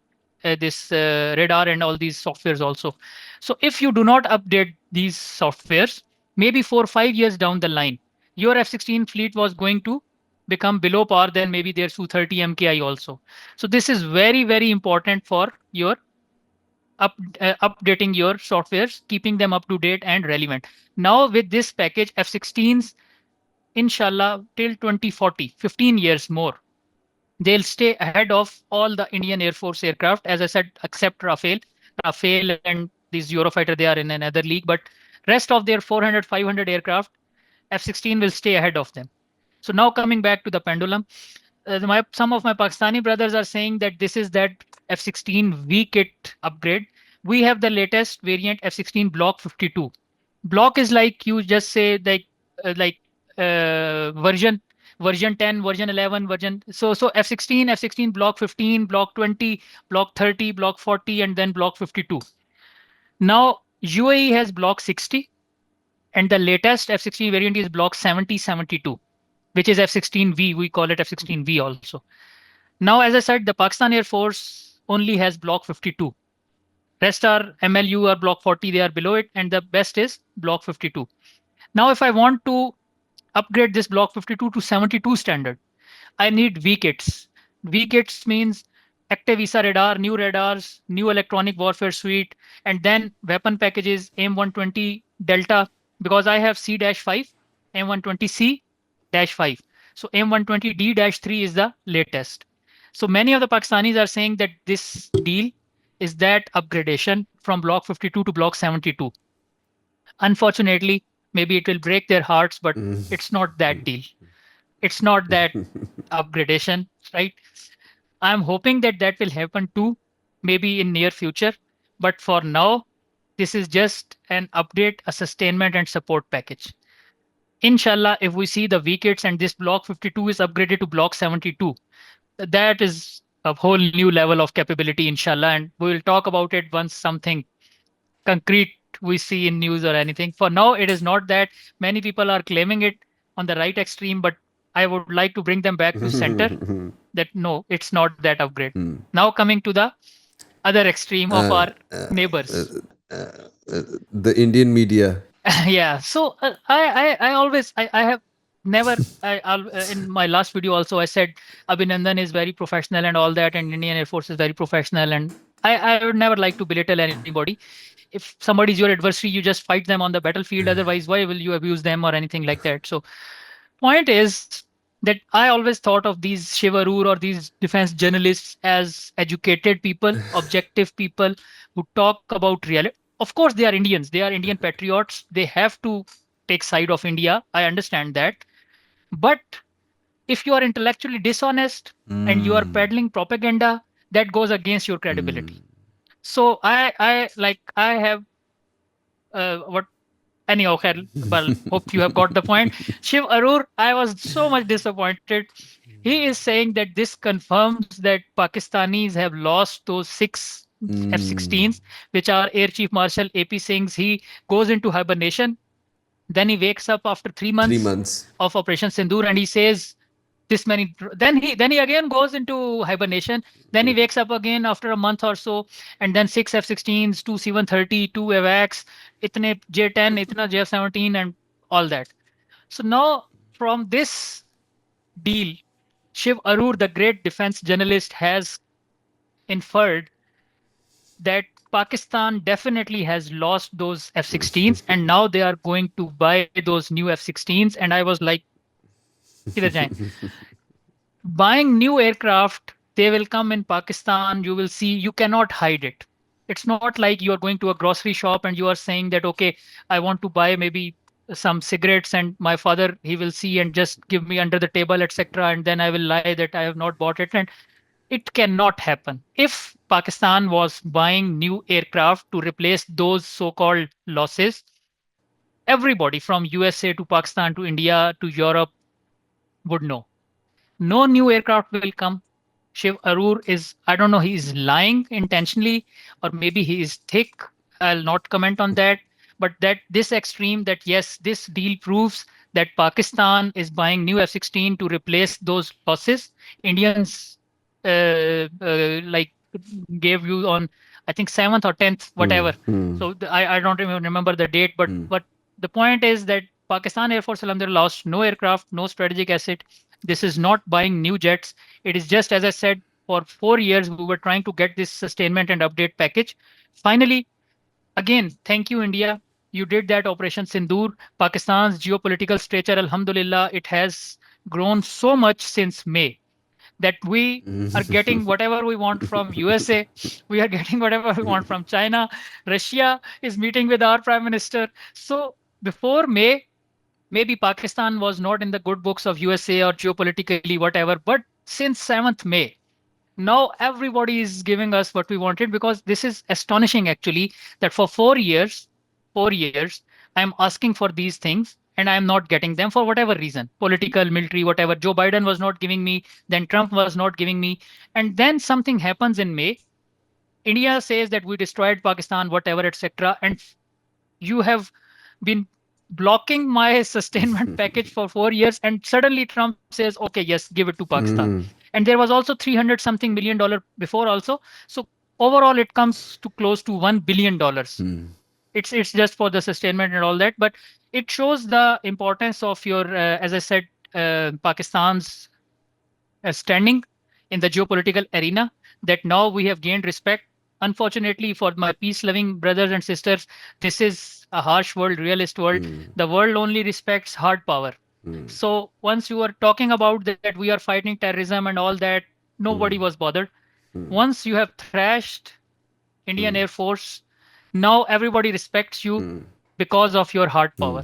this radar and all these softwares also. So if you do not update these softwares, maybe 4 or 5 years down the line, your F-16 fleet was going to become below par than maybe their Su-30 MKI also. So this is very, very important for your updating your softwares, keeping them up to date and relevant. Now with this package, F-16s, inshallah, till 2040, 15 years more, they'll stay ahead of all the Indian Air Force aircraft. As I said, except Rafale and these Eurofighter, they are in another league, but rest of their 400, 500 aircraft, F-16 will stay ahead of them. So now coming back to the pendulum, some of my Pakistani brothers are saying that this is that F-16 V kit upgrade. We have the latest variant F-16 Block 52. Block is like, you just say like version 10, version 11, version. So F-16, F-16 Block 15, Block 20, Block 30, Block 40, and then Block 52. Now UAE has Block 60, and the latest F-16 variant is Block 70, 72, which is F-16V. We call it F-16V also. Now, as I said, the Pakistan Air Force only has Block 52. Rest are MLU or Block 40, they are below it, and the best is Block 52. Now, if I want to upgrade this Block 52 to 72 standard, I need VKits. VKits means active ESA radar, new radars, new electronic warfare suite, and then weapon packages AIM-120 Delta, because I have C-5, AIM-120C-5. So AIM-120D-3 is the latest. So many of the Pakistanis are saying that this deal is that upgradation from Block 52 to Block 72. Unfortunately, maybe it will break their hearts, but it's not that deal. It's not that upgradation, right? I'm hoping that that will happen too, maybe in near future. But for now, this is just an update, a sustainment and support package. Inshallah, if we see the VKits and this Block 52 is upgraded to Block 72, that is a whole new level of capability, inshallah. And we will talk about it once something concrete we see in news or anything. For now, it is not that. Many people are claiming it on the right extreme, but I would like to bring them back to center, that no, it's not that upgrade. Now coming to the other extreme of our neighbors. The Indian media. Yeah. So I always I have never in my last video also I said Abhinandan is very professional and all that, and Indian Air Force is very professional, and I would never like to belittle anybody. If somebody is your adversary, you just fight them on the battlefield. Otherwise, why will you abuse them or anything like that? So point is that I always thought of these Shiv Arur or these defense journalists as educated people, objective people who talk about reality. Of course, they are Indians. They are Indian patriots. They have to take side of India. I understand that. But if you are intellectually dishonest and you are Mm. peddling propaganda, that goes against your credibility. So I have what anyhow, Khair, well, hope you have got the point. Shiv Arur, I was so much disappointed. He is saying that this confirms that Pakistanis have lost those six Mm. F-16s, which are Air Chief Marshal AP Singh's. He goes into hibernation. Then he wakes up after three Three months months. of Operation Sindoor, and he says this many. Then he again goes into hibernation. Then he wakes up again after a month or so, and then six F-16s, two C-130, two AWACS, itne J-10, itna J-17, and all that. So now from this deal, Shiv Arur, the great defense journalist, has inferred that Pakistan definitely has lost those F-16s, and now they are going to buy those new F-16s. And I was like, "Kidhar jaएं?" Buying new aircraft, they will come in Pakistan. You will see, you cannot hide it. It's not like you are going to a grocery shop and you are saying that, okay, I want to buy maybe some cigarettes, and my father, he will see and just give me under the table, etc. And then I will lie that I have not bought it. And it cannot happen. If Pakistan was buying new aircraft to replace those so-called losses, everybody from USA to Pakistan to India to Europe would know. No new aircraft will come. Shiv Arur is, I don't know, he is lying intentionally, or maybe he is thick. I'll not comment on that. But that this extreme, that yes, this deal proves that Pakistan is buying new F-16 to replace those losses. Indians like gave you on, I think 7th or 10th, Hmm. whatever. Hmm. So I don't even remember the date, but the point is that Pakistan Air Force Alhamdulillah lost no aircraft, no strategic asset. This is not buying new jets. It is just, as I said, for 4 years we were trying to get this sustainment and update package. Finally, again, thank you, India. You did that Operation Sindoor. Pakistan's geopolitical stature, Alhamdulillah, it has grown so much since May that we are getting whatever we want from USA. We are getting whatever we want from China. Russia is meeting with our prime minister. So before May, maybe Pakistan was not in the good books of USA or geopolitically, whatever. But since 7th May, now everybody is giving us what we wanted, because this is astonishing actually that for 4 years, 4 years, I'm asking for these things and I'm not getting them for whatever reason, political, military, whatever. Joe Biden was not giving me, then Trump was not giving me. And then something happens in May. India says that we destroyed Pakistan, whatever, etc. And you have been blocking my sustainment package for 4 years, and suddenly Trump says, okay, yes, give it to Pakistan. And there was also 300 something million dollar before also. So overall it comes to close to $1 billion. It's just for the sustainment and all that, but it shows the importance of your as I said, Pakistan's standing in the geopolitical arena, that now we have gained respect. Unfortunately, for my peace loving brothers and sisters, this is a harsh world, realist world. The world only respects hard power. So once you were talking about that we are fighting terrorism and all that, nobody was bothered. Once you have thrashed Indian Air Force, now everybody respects you because of your hard power.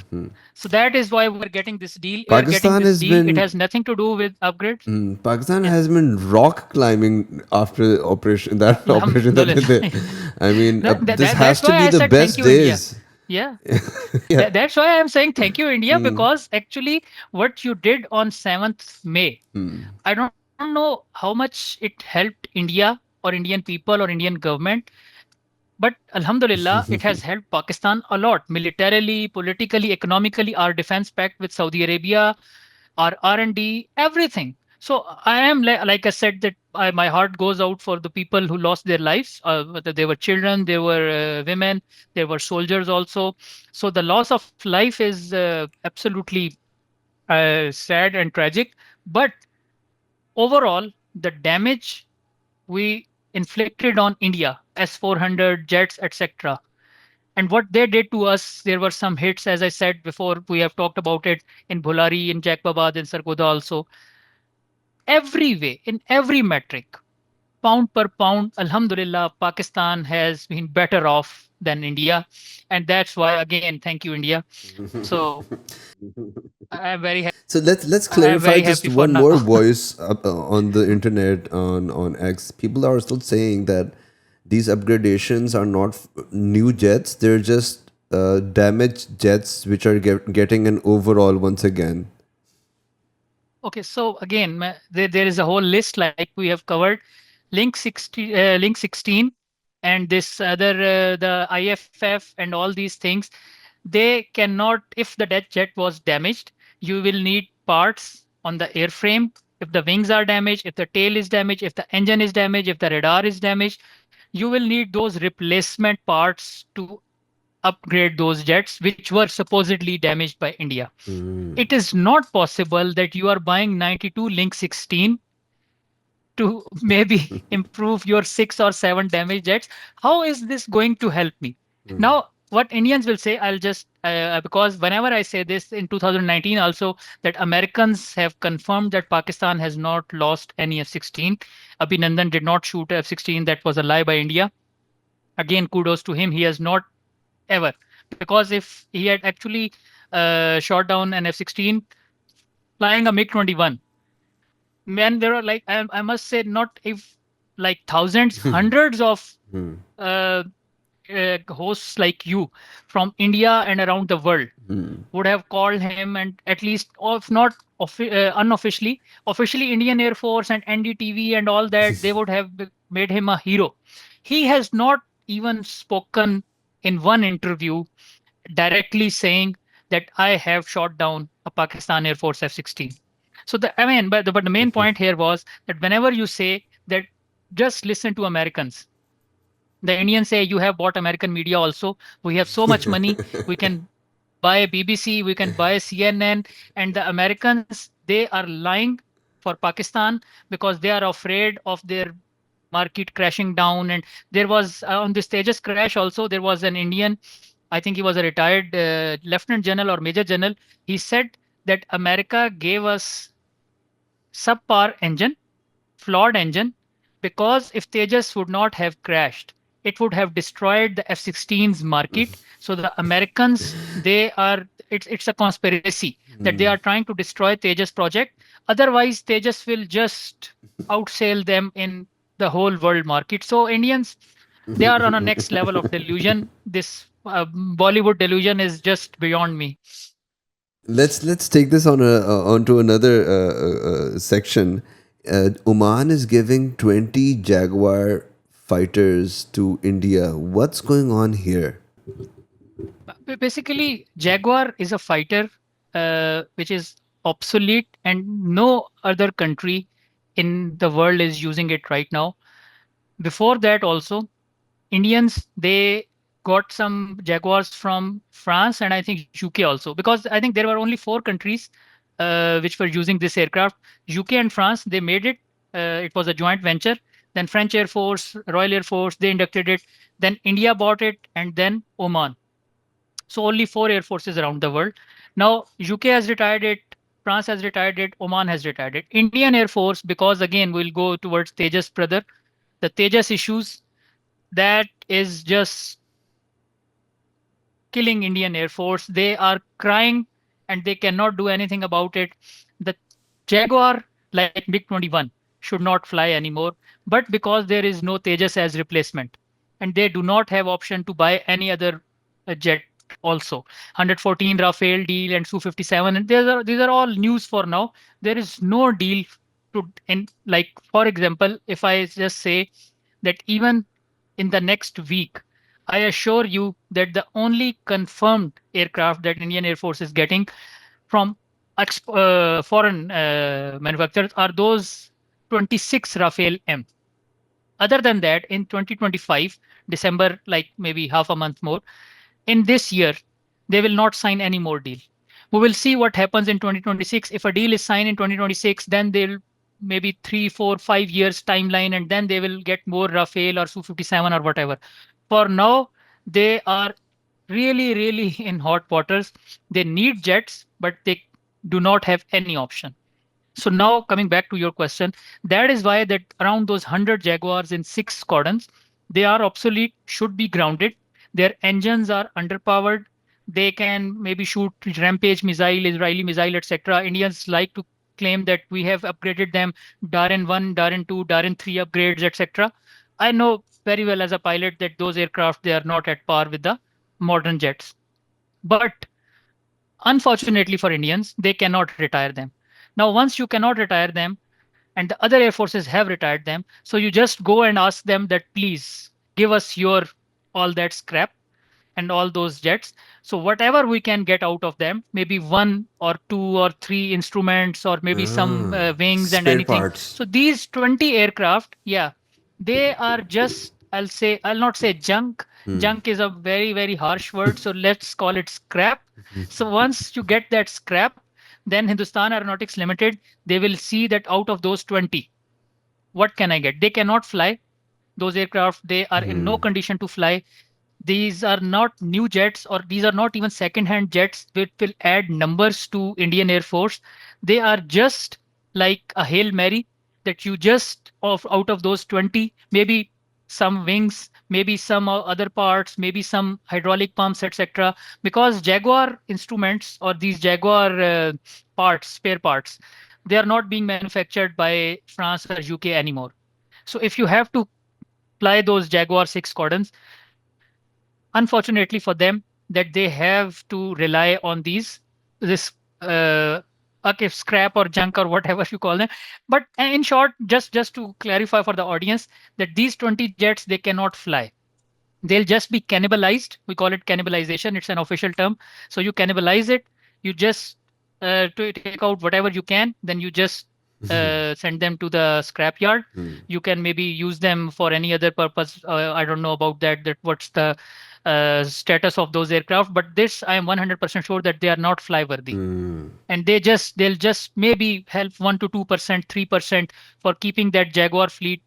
So that is why we're getting this deal. We are getting Pakistan this has deal. It been has nothing to do with upgrades. Pakistan Yeah. has been rock climbing after operation that operation that they Alhamdulillah. did. I mean, this has That's to why be I the said thank best you, India. days. Yeah. Yeah. That's why I'm saying thank you, India, because actually what you did on 7th May, I don't know how much it helped India or Indian people or Indian government, but Alhamdulillah, it has helped Pakistan a lot militarily, politically, economically, our defense pact with Saudi Arabia, our R&D, everything. So I am like I said that my heart goes out for the people who lost their lives. Whether they were children, they were women, there were soldiers also. So the loss of life is absolutely sad and tragic. But overall, the damage we inflicted on India, S-400 jets, etc. And what they did to us, there were some hits, as I said before. We have talked about it in Bholari, in Jacobabad, in Sargodha also. Every way, in every metric, pound per pound, Alhamdulillah, Pakistan has been better off than India. And that's why, again, thank you, India. So I'm very So let's I'm clarify very just happy for one now. more voice on the internet on X. People are still saying that these upgradations are not new jets; they're just damaged jets which are getting an overall once again. Okay, so again, there is a whole list like we have covered. Link 16, and this other, the IFF and all these things, they cannot, if the dead jet was damaged, you will need parts on the airframe. If the wings are damaged, if the tail is damaged, if the engine is damaged, if the radar is damaged, you will need those replacement parts to upgrade those jets, which were supposedly damaged by India. It is not possible that you are buying 92 Link 16 to maybe improve your 6 or 7 damaged jets. How is this going to help me? Now, what Indians will say, I'll just, because whenever I say this in 2019 also, that Americans have confirmed that Pakistan has not lost any F-16. Abhinandan did not shoot F-16. That was a lie by India. Again, kudos to him. He has not ever. Because if he had actually shot down an F-16 flying a MiG-21, man, there are like, I must say, not if like thousands, hundreds of uh, hosts like you from India and around the world would have called him, and at least, or if not unofficially, officially Indian Air Force and NDTV and all that, they would have made him a hero. He has not even spoken in one interview directly saying that I have shot down a Pakistan Air Force F-16. So I mean, but the main point here was that whenever you say that, just listen to Americans. The Indians say you have bought American media also. We have so much money. We can buy BBC, we can buy CNN, and the Americans, they are lying for Pakistan because they are afraid of their market crashing down. And there was on this Tejas crash also, there was an Indian, I think he was a retired lieutenant general or major general. He said that America gave us subpar engine, flawed engine, because if Tejas would not have crashed, it would have destroyed the F-16's market. So the Americans, it's a conspiracy that they are trying to destroy Tejas project. Otherwise, Tejas will just outsail them in the whole world market. So Indians, they are on a next level of delusion. This Bollywood delusion is just beyond me. Let's take this on onto another section. Oman is giving 20 Jaguar fighters to India. What's going on here? Basically, Jaguar is a fighter which is obsolete, and no other country in the world is using it right now. Before that, also, Indians, they got some Jaguars from France and I think UK also, because I think there were only 4 countries which were using this aircraft. UK and France, they made it. It was a joint venture. Then French Air Force, Royal Air Force, they inducted it. Then India bought it, and then Oman. So only 4 air forces around the world. Now UK has retired it, France has retired it, Oman has retired it. Indian Air Force, because again we'll go towards Tejas brother, the Tejas issues, that is just killing Indian Air Force. They are crying and they cannot do anything about it. The Jaguar, like MiG-21, should not fly anymore, but because there is no Tejas as replacement, and they do not have option to buy any other jet also. 114 Rafale deal and Su-57, and these are all news for now. There is no deal to, in like, for example, if I just say that even in the next week, I assure you that the only confirmed aircraft that Indian Air Force is getting from foreign manufacturers are those 26 Rafale M. Other than that, in 2025, December, like maybe half a month more, in this year, they will not sign any more deal. We will see what happens in 2026. If a deal is signed in 2026, then they'll maybe 3, 4, 5 years timeline, and then they will get more Rafale or Su-57 or whatever. For now, they are really, really in hot waters. They need jets, but they do not have any option. So now coming back to your question, that is why that around those 100 Jaguars in 6 squadrons, they are obsolete, should be grounded. Their engines are underpowered. They can maybe shoot Rampage missile, Israeli missile, etc. Indians like to claim that we have upgraded them, Darren 1, Darren 2, Darren 3 upgrades, etc. I know very well as a pilot that those aircraft, they are not at par with the modern jets. But unfortunately for Indians, they cannot retire them. Now, once you cannot retire them, and the other air forces have retired them, so you just go and ask them that please give us your all that scrap and all those jets. So whatever we can get out of them, maybe 1 or 2 or 3 instruments, or maybe some Ah, wings and spare anything. parts. So these 20 aircraft, yeah, they are just, I'll not say junk. Hmm. Junk is a very, very harsh word. So let's call it scrap. So once you get that scrap, then Hindustan Aeronautics Limited, they will see that out of those 20, what can I get? They cannot fly. Those aircraft, they are in no Hmm. condition to fly. These are not new jets, or these are not even second-hand jets which will add numbers to Indian Air Force. They are just like a Hail Mary, that you just out of those 20, maybe some wings, maybe some other parts, maybe some hydraulic pumps, etc. Because Jaguar instruments, or these Jaguar parts, spare parts, they are not being manufactured by France or UK anymore. So if you have to fly those Jaguar 6 squadrons, unfortunately for them, that they have to rely on this uh, okay, scrap or junk or whatever you call them. But in short, just to clarify for the audience, that these 20 jets, they cannot fly. They'll just be cannibalized. We call it cannibalization. It's an official term. So you cannibalize it. You just to take out whatever you can. Then you just send them to the scrap yard. Hmm. You can maybe use them for any other purpose. I don't know about that. That what's the status of those aircraft. But this, I am 100% sure that they are not fly worthy, Hmm. and they'll just maybe help 1 to 2%, 3% for keeping that Jaguar fleet,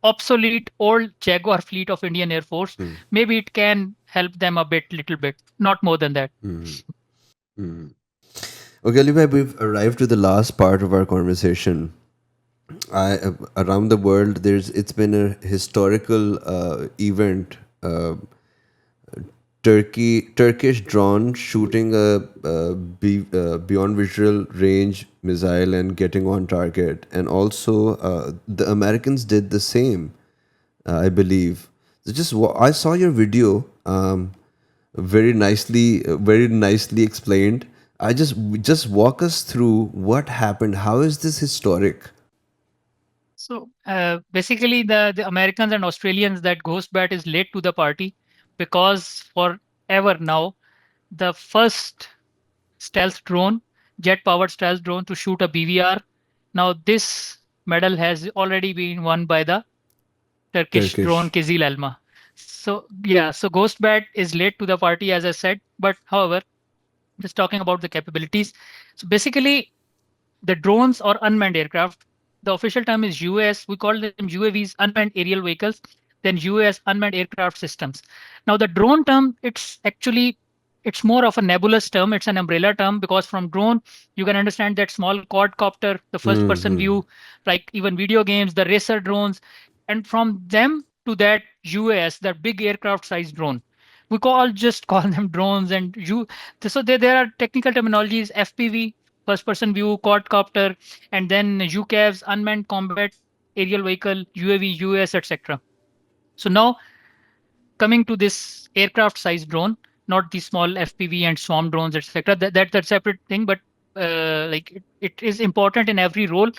obsolete old Jaguar fleet of Indian Air Force. Hmm. Maybe it can help them a bit, little bit, not more than that. Hmm. Hmm. Okay, Alibhai, we've arrived to the last part of our conversation. Around the world, it's been a historical event. Turkish drone shooting a beyond visual range missile and getting on target, and also the Americans did the same. I believe. I saw your video. Very nicely explained. I just walk us through what happened. How is this historic? So basically, the Americans and Australians, that Ghost Bat is late to the party, because forever now, the first stealth drone, jet powered stealth drone to shoot a BVR. Now, this medal has already been won by the Turkish drone Turkish. Kizil Elma. So, yeah, so Ghost Bat is late to the party, as I said. But however, just talking about the capabilities. So basically, the drones or unmanned aircraft, the official term is UAS. We call them UAVs, unmanned aerial vehicles, then UAS, unmanned aircraft systems. Now, the drone term, it's more of a nebulous term. It's an umbrella term, because from drone, you can understand that small quadcopter, the first person Hmm. view, like even video games, the racer drones, and from them to that UAS, that big aircraft size drone. We just call them drones, and so there are technical terminologies: FPV, first person view, quadcopter, and then UCAVs, unmanned combat aerial vehicle, UAV, UAS, etc. So now, coming to this aircraft size drone, not the small FPV and swarm drones, etc. That's a separate thing, but it is important in every role.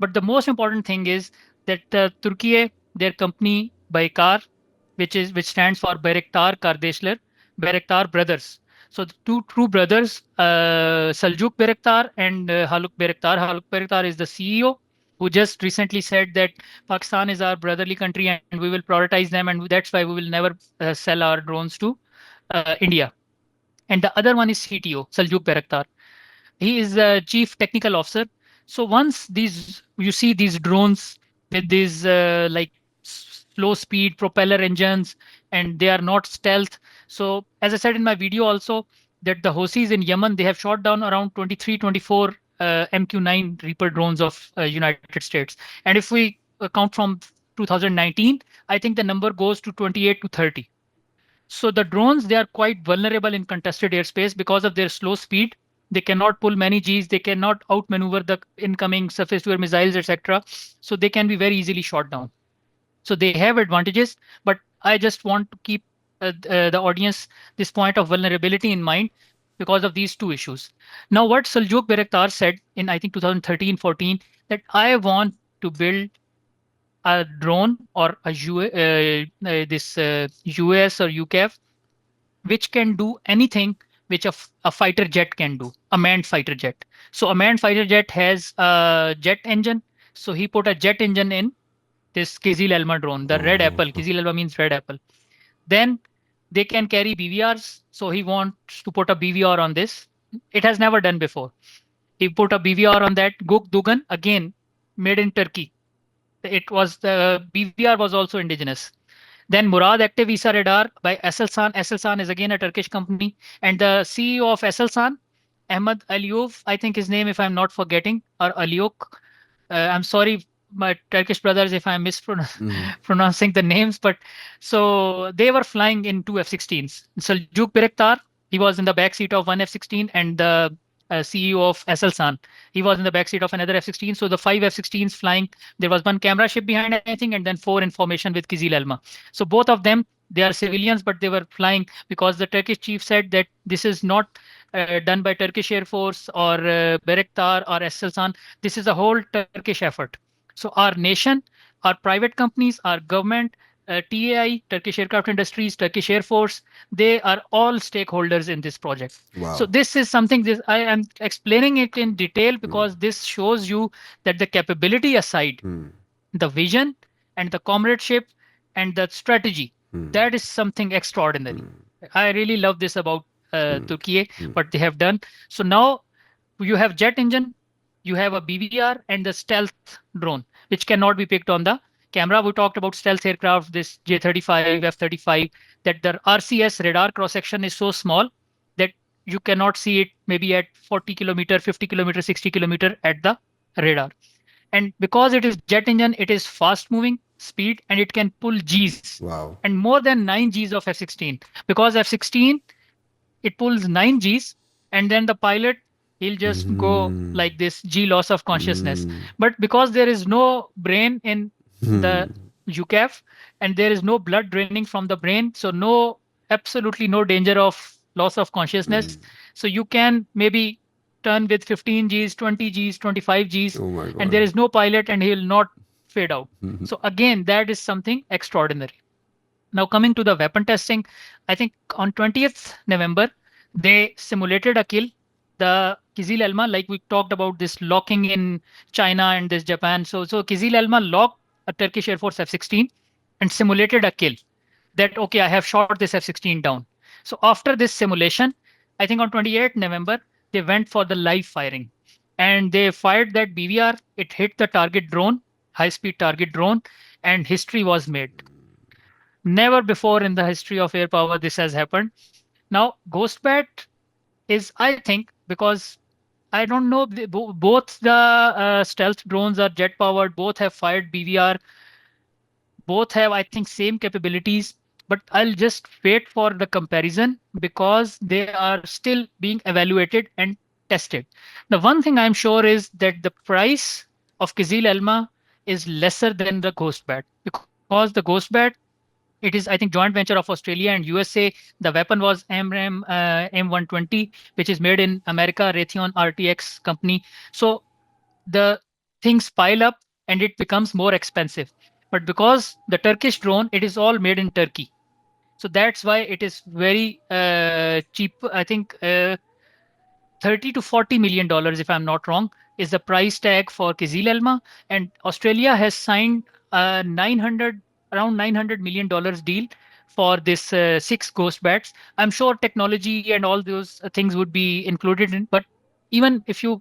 But the most important thing is that Türkiye, their company Baykar, which stands for Bayraktar Kardeşler, Bayraktar Brothers. So the two true brothers, Saljuk Bayraktar and Haluk Bayraktar. Haluk Bayraktar is the CEO who just recently said that Pakistan is our brotherly country and we will prioritize them, and that's why we will never sell our drones to India. And the other one is CTO, Saljuk Bayraktar. He is the chief technical officer. So once these you see these drones with these like slow speed propeller engines, and they are not stealth. So as I said in my video also, that the Houthis in Yemen, they have shot down around 23, 24 MQ-9 Reaper drones of United States. And if we count from 2019, I think the number goes to 28 to 30. So the drones, they are quite vulnerable in contested airspace because of their slow speed. They cannot pull many Gs. They cannot outmaneuver the incoming surface-to-air missiles, etc. So they can be very easily shot down. So they have advantages, but I just want to keep the audience this point of vulnerability in mind because of these two issues. Now, what Saljuk Bayraktar said in I think 2013-14, that I want to build a drone or a this US or UCAV which can do anything which a fighter jet can do, a manned fighter jet. So a manned fighter jet has a jet engine. So he put a jet engine in this Kizil Elma drone, the red Oh. apple. Kizil Elma means red apple. Then they can carry BVRs. So he wants to put a BVR on this. It has never done before. He put a BVR on that. Guk Dugan, again, made in Turkey. It was the BVR was also indigenous. Then Murad Active Visa Radar by Aselsan. Aselsan is again a Turkish company. And the CEO of Aselsan, Ahmed Aliyov, I think his name, if I'm not forgetting, or Aliyok. I'm sorry, my Turkish brothers, if I'm Mhm. mispronouncing the names, but so they were flying in two F-16s. Seljuk Birektar, he was in the back seat of one F-16, and the CEO of Aselsan, he was in the back seat of another F-16. So the five F-16s flying, there was one camera ship behind, I think, and then four in formation with Kizil Elma. So both of them, they are civilians, but they were flying because the Turkish chief said that this is not done by Turkish Air Force or Bayraktar or Aselsan. This is a whole Turkish effort. So our nation, our private companies, our government, TAI, Turkish Aircraft Industries, Turkish Air Force, they are all stakeholders in this project. So Wow. this is something this I am explaining it in detail because this shows you that the capability aside, Hmm. the vision and the comradeship and the strategy, Hmm. that is something extraordinary. I really love this about Turkey, Hmm. what they have done. So now you have jet engine, you have a BVR and the stealth drone, which cannot be picked on the camera. We talked about stealth aircraft, this J-35, F-35, that the RCS radar cross section is so small that you cannot see it maybe at 40 kilometer, 50 kilometer, 60 kilometer at the radar. And because it is jet engine, it is fast moving speed and it can pull Gs Wow. and more than 9 Gs of F-16, because F-16, it pulls 9 Gs, and then the pilot, he'll just go Hmm. like this G loss of consciousness. Hmm. But because there is no brain in Hmm. the UCAF and there is no blood draining from the brain, so no, absolutely no danger of loss of consciousness. So you can maybe turn with 15 Gs, 20 Gs, 25 Gs, Oh my and there God. is no pilot and he will not fade out. So again, that is something extraordinary. Now, coming to the weapon testing, I think on 20th November, they simulated a kill. The Kizil Elma, like we talked about this locking in China and this Japan. So Kizil Elma locked a Turkish Air Force F-16 and simulated a kill. That, okay, I have shot this F-16 down. So after this simulation, I think on 28th November, they went for the live firing. And they fired that BVR. It hit the target drone, high-speed target drone, and history was made. Never before in the history of air power this has happened. Now, Ghostbat is, I think, because I don't know, both the stealth drones are jet powered, both have fired BVR, both have, I think, same capabilities. But I'll just wait for the comparison because they are still being evaluated and tested. The one thing I'm sure is that the price of Kizil Elma is lesser than the Ghostbat, because the Ghostbat, it is, I think, joint venture of Australia and USA. The weapon was MRAM M120, which is made in America, Raytheon RTX company. So the things pile up and it becomes more expensive. But because the Turkish drone, it is all made in Turkey. So that's why it is very cheap. I think 30 to 40 million dollars, if I'm not wrong, is the price tag for Kizil Elma. And Australia has signed a 900 around 900 million dollars deal for this six ghost bats. I'm sure technology and all those things would be included in, but even if you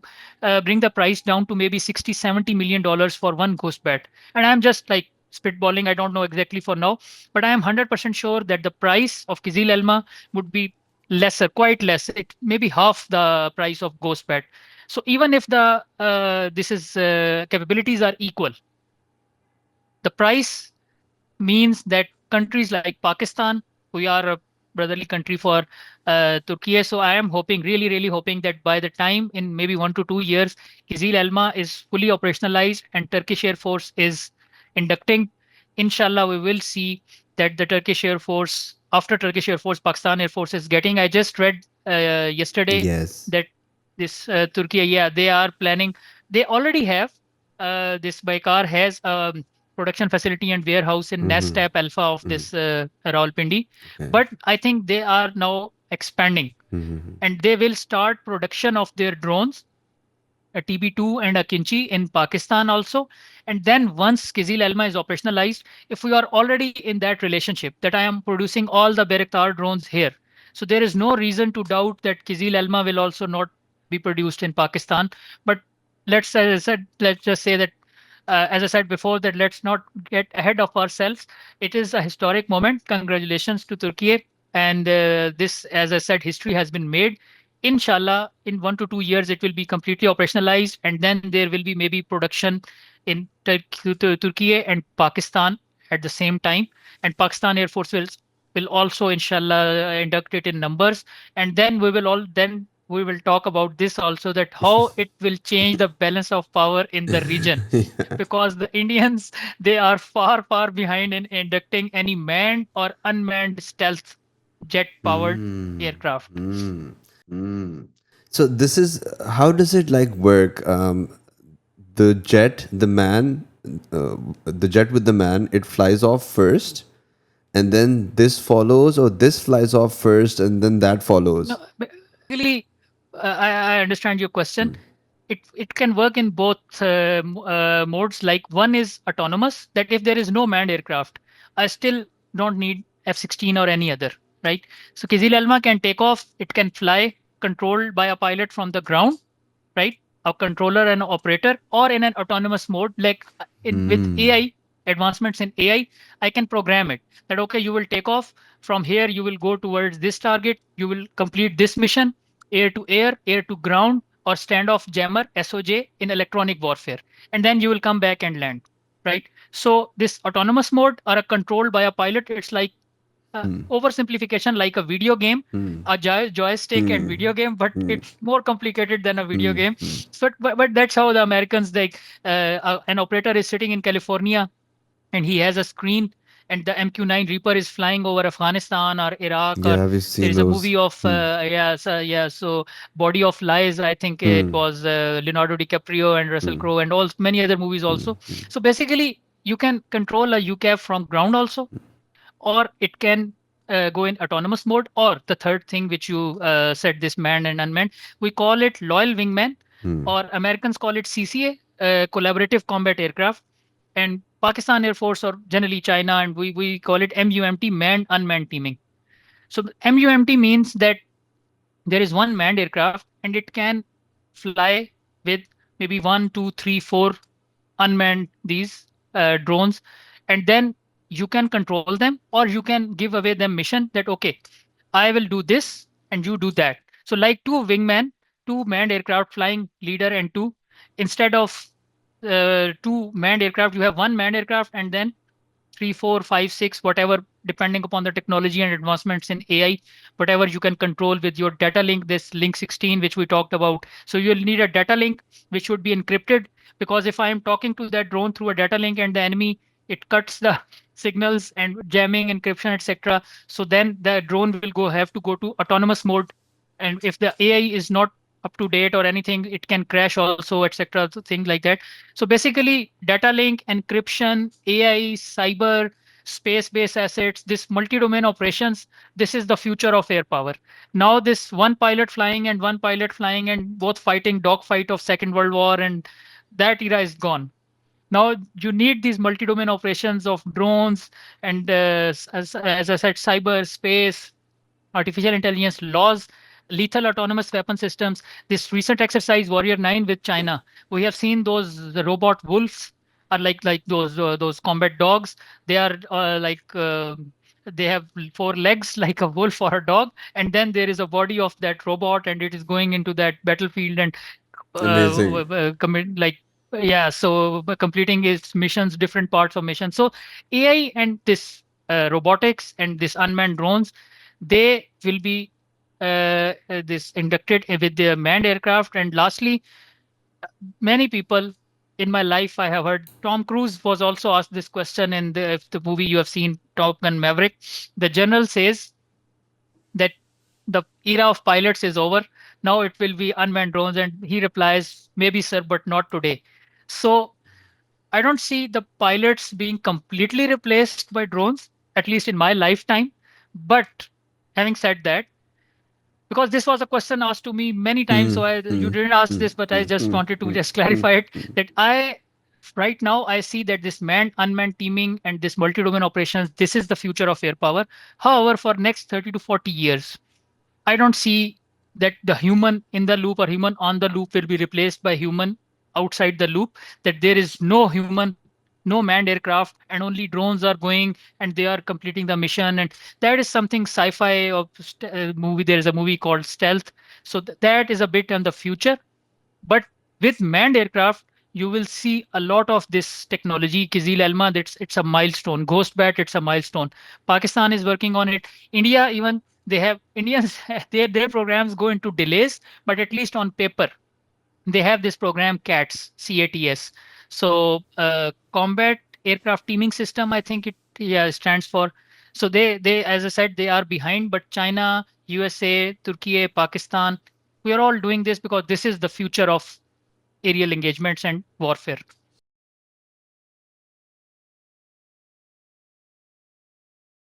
bring the price down to maybe 60 70 million dollars for one ghost bat, and I'm just like spitballing, I don't know exactly for now, but I am 100% sure that the price of Kizil Elma would be lesser, quite less. It may be half the price of Ghostbat. So even if the this is capabilities are equal, the price means that countries like Pakistan, we are a brotherly country for Turkey. So I am hoping, really, really hoping that by the time in maybe 1 to 2 years, Kizil Elma is fully operationalized and Turkish Air Force is inducting, inshallah, we will see that the Turkish Air Force, after Turkish Air Force, Pakistan Air Force is getting. I just read yesterday Yes. that this Turkey, yeah, they are planning, they already have, this Baykar has production facility and warehouse in Mm-hmm. Nestap Alpha of Mm-hmm. this Rawalpindi. Okay. But I think they are now expanding Mm-hmm. and they will start production of their drones, a TB2 and a Kinchi in Pakistan also. And then once Kizil Elma is operationalized, if we are already in that relationship that I am producing all the Bayraktar drones here, so there is no reason to doubt that Kizil Elma will also not be produced in Pakistan. But as I said, let's just say that as I said before, that let's not get ahead of ourselves. It is a historic moment. Congratulations to Turkey. And this, as I said, history has been made. Inshallah, in 1 to 2 years, it will be completely operationalized, and then there will be maybe production in Turkey and Pakistan at the same time. And Pakistan Air Force will also, inshallah, induct it in numbers. And then we will talk about this also, that how it will change the balance of power in the region, Yeah. because the Indians, they are far, far behind in inducting any manned or unmanned stealth jet powered Mm. aircraft. Mm. Mm. So this is how does it like work? The jet, the jet with the man, it flies off first, and then this follows, or this flies off first, and then that No, follows. basically, I understand your question. It can work in both modes. Like one is autonomous, that if there is no manned aircraft, I still don't need F-16 or any other, right? So Kizil Elma can take off, it can fly controlled by a pilot from the ground, right? A controller and operator, or in an autonomous mode, like in with Hmm. AI advancements in AI, I can program it that okay, you will take off from here, you will go towards this target, you will complete this mission, air, air to ground, or standoff jammer SOJ in electronic warfare, and then you will come back and land, right? So this autonomous mode or a controlled by a pilot, it's like oversimplification, like a video game, a joystick and video game, but it's more complicated than a video game. So but that's how the Americans, like an operator is sitting in California and he has a screen, and the MQ-9 Reaper is flying over Afghanistan or Iraq, or Yeah, we've there seen is a those. movie of so Body of Lies, I think it was Leonardo DiCaprio and Russell Crowe and all many other movies also. So basically you can control a UCAV from ground also, or it can go in autonomous mode, or the third thing which you said, this manned and unmanned, we call it loyal wingman, or Americans call it CCA, collaborative combat aircraft, and Pakistan Air Force, or generally China, and we call it MUMT, manned unmanned teaming. So the MUMT means that there is one manned aircraft and it can fly with maybe one, two, three, four unmanned these drones, and then you can control them, or you can give away them mission that okay, I will do this and you do that. So like two wingmen, two manned aircraft flying leader and two, instead of two manned aircraft, you have one manned aircraft, and then three, four, five, six, whatever, depending upon the technology and advancements in AI, whatever you can control with your data link, this link 16, which we talked about. So you'll need a data link which should be encrypted, because if I am talking to that drone through a data link and the enemy, it cuts the signals and jamming, encryption, etc. So then the drone will have to go to autonomous mode. And if the AI is not up to date or anything, it can crash also, etc. Things like that. So basically, data link, encryption, AI, cyber. space-based assets, this multi-domain operations. This is the future of air power. Now this one pilot flying and one pilot flying and both fighting dogfight of Second World War, and that era is gone. Now you need these multi-domain operations of drones and as I said, cyber space, artificial intelligence, laws, lethal autonomous weapon systems. This recent exercise, Warrior 9 with China, we have seen those the robot wolves are like those combat dogs. They are they have four legs like a wolf or a dog, and then there is a body of that robot, and it is going into that battlefield and Amazing. commit like yeah, so completing its missions, different parts of mission. So AI and this robotics and this unmanned drones, they will be this inducted with the manned aircraft. And lastly, many people in my life I have heard Tom Cruise was also asked this question in the movie you have seen, Top Gun Maverick. The general says that the era of pilots is over. Now it will be unmanned drones. And he replies, maybe, sir, but not today. So I don't see the pilots being completely replaced by drones, at least in my lifetime. But having said that, because this was a question asked to me many times, Hmm, so you hmm, didn't ask hmm, this, but I hmm, just hmm, wanted to hmm, just hmm, clarify it hmm. that right now I see that this manned unmanned teaming and this multi-domain operations, this is the future of air power. However, for next 30 to 40 years, I don't see that the human in the loop or human on the loop will be replaced by human outside the loop, that there is no human, no manned aircraft, and only drones are going and they are completing the mission. And that is something sci-fi or movie. There is a movie called Stealth. So that is a bit on the future. But with manned aircraft, you will see a lot of this technology. Kizil Elma, that's it's a milestone. Ghost Bat, it's a milestone. Pakistan is working on it. India, even they have Indians, their programs go into delays, but at least on paper, they have this program CATS. So Combat Aircraft Teaming System, I think it yeah stands for. So they as I said, they are behind, but China, USA, Turkey, Pakistan, we are all doing this because this is the future of aerial engagements and warfare.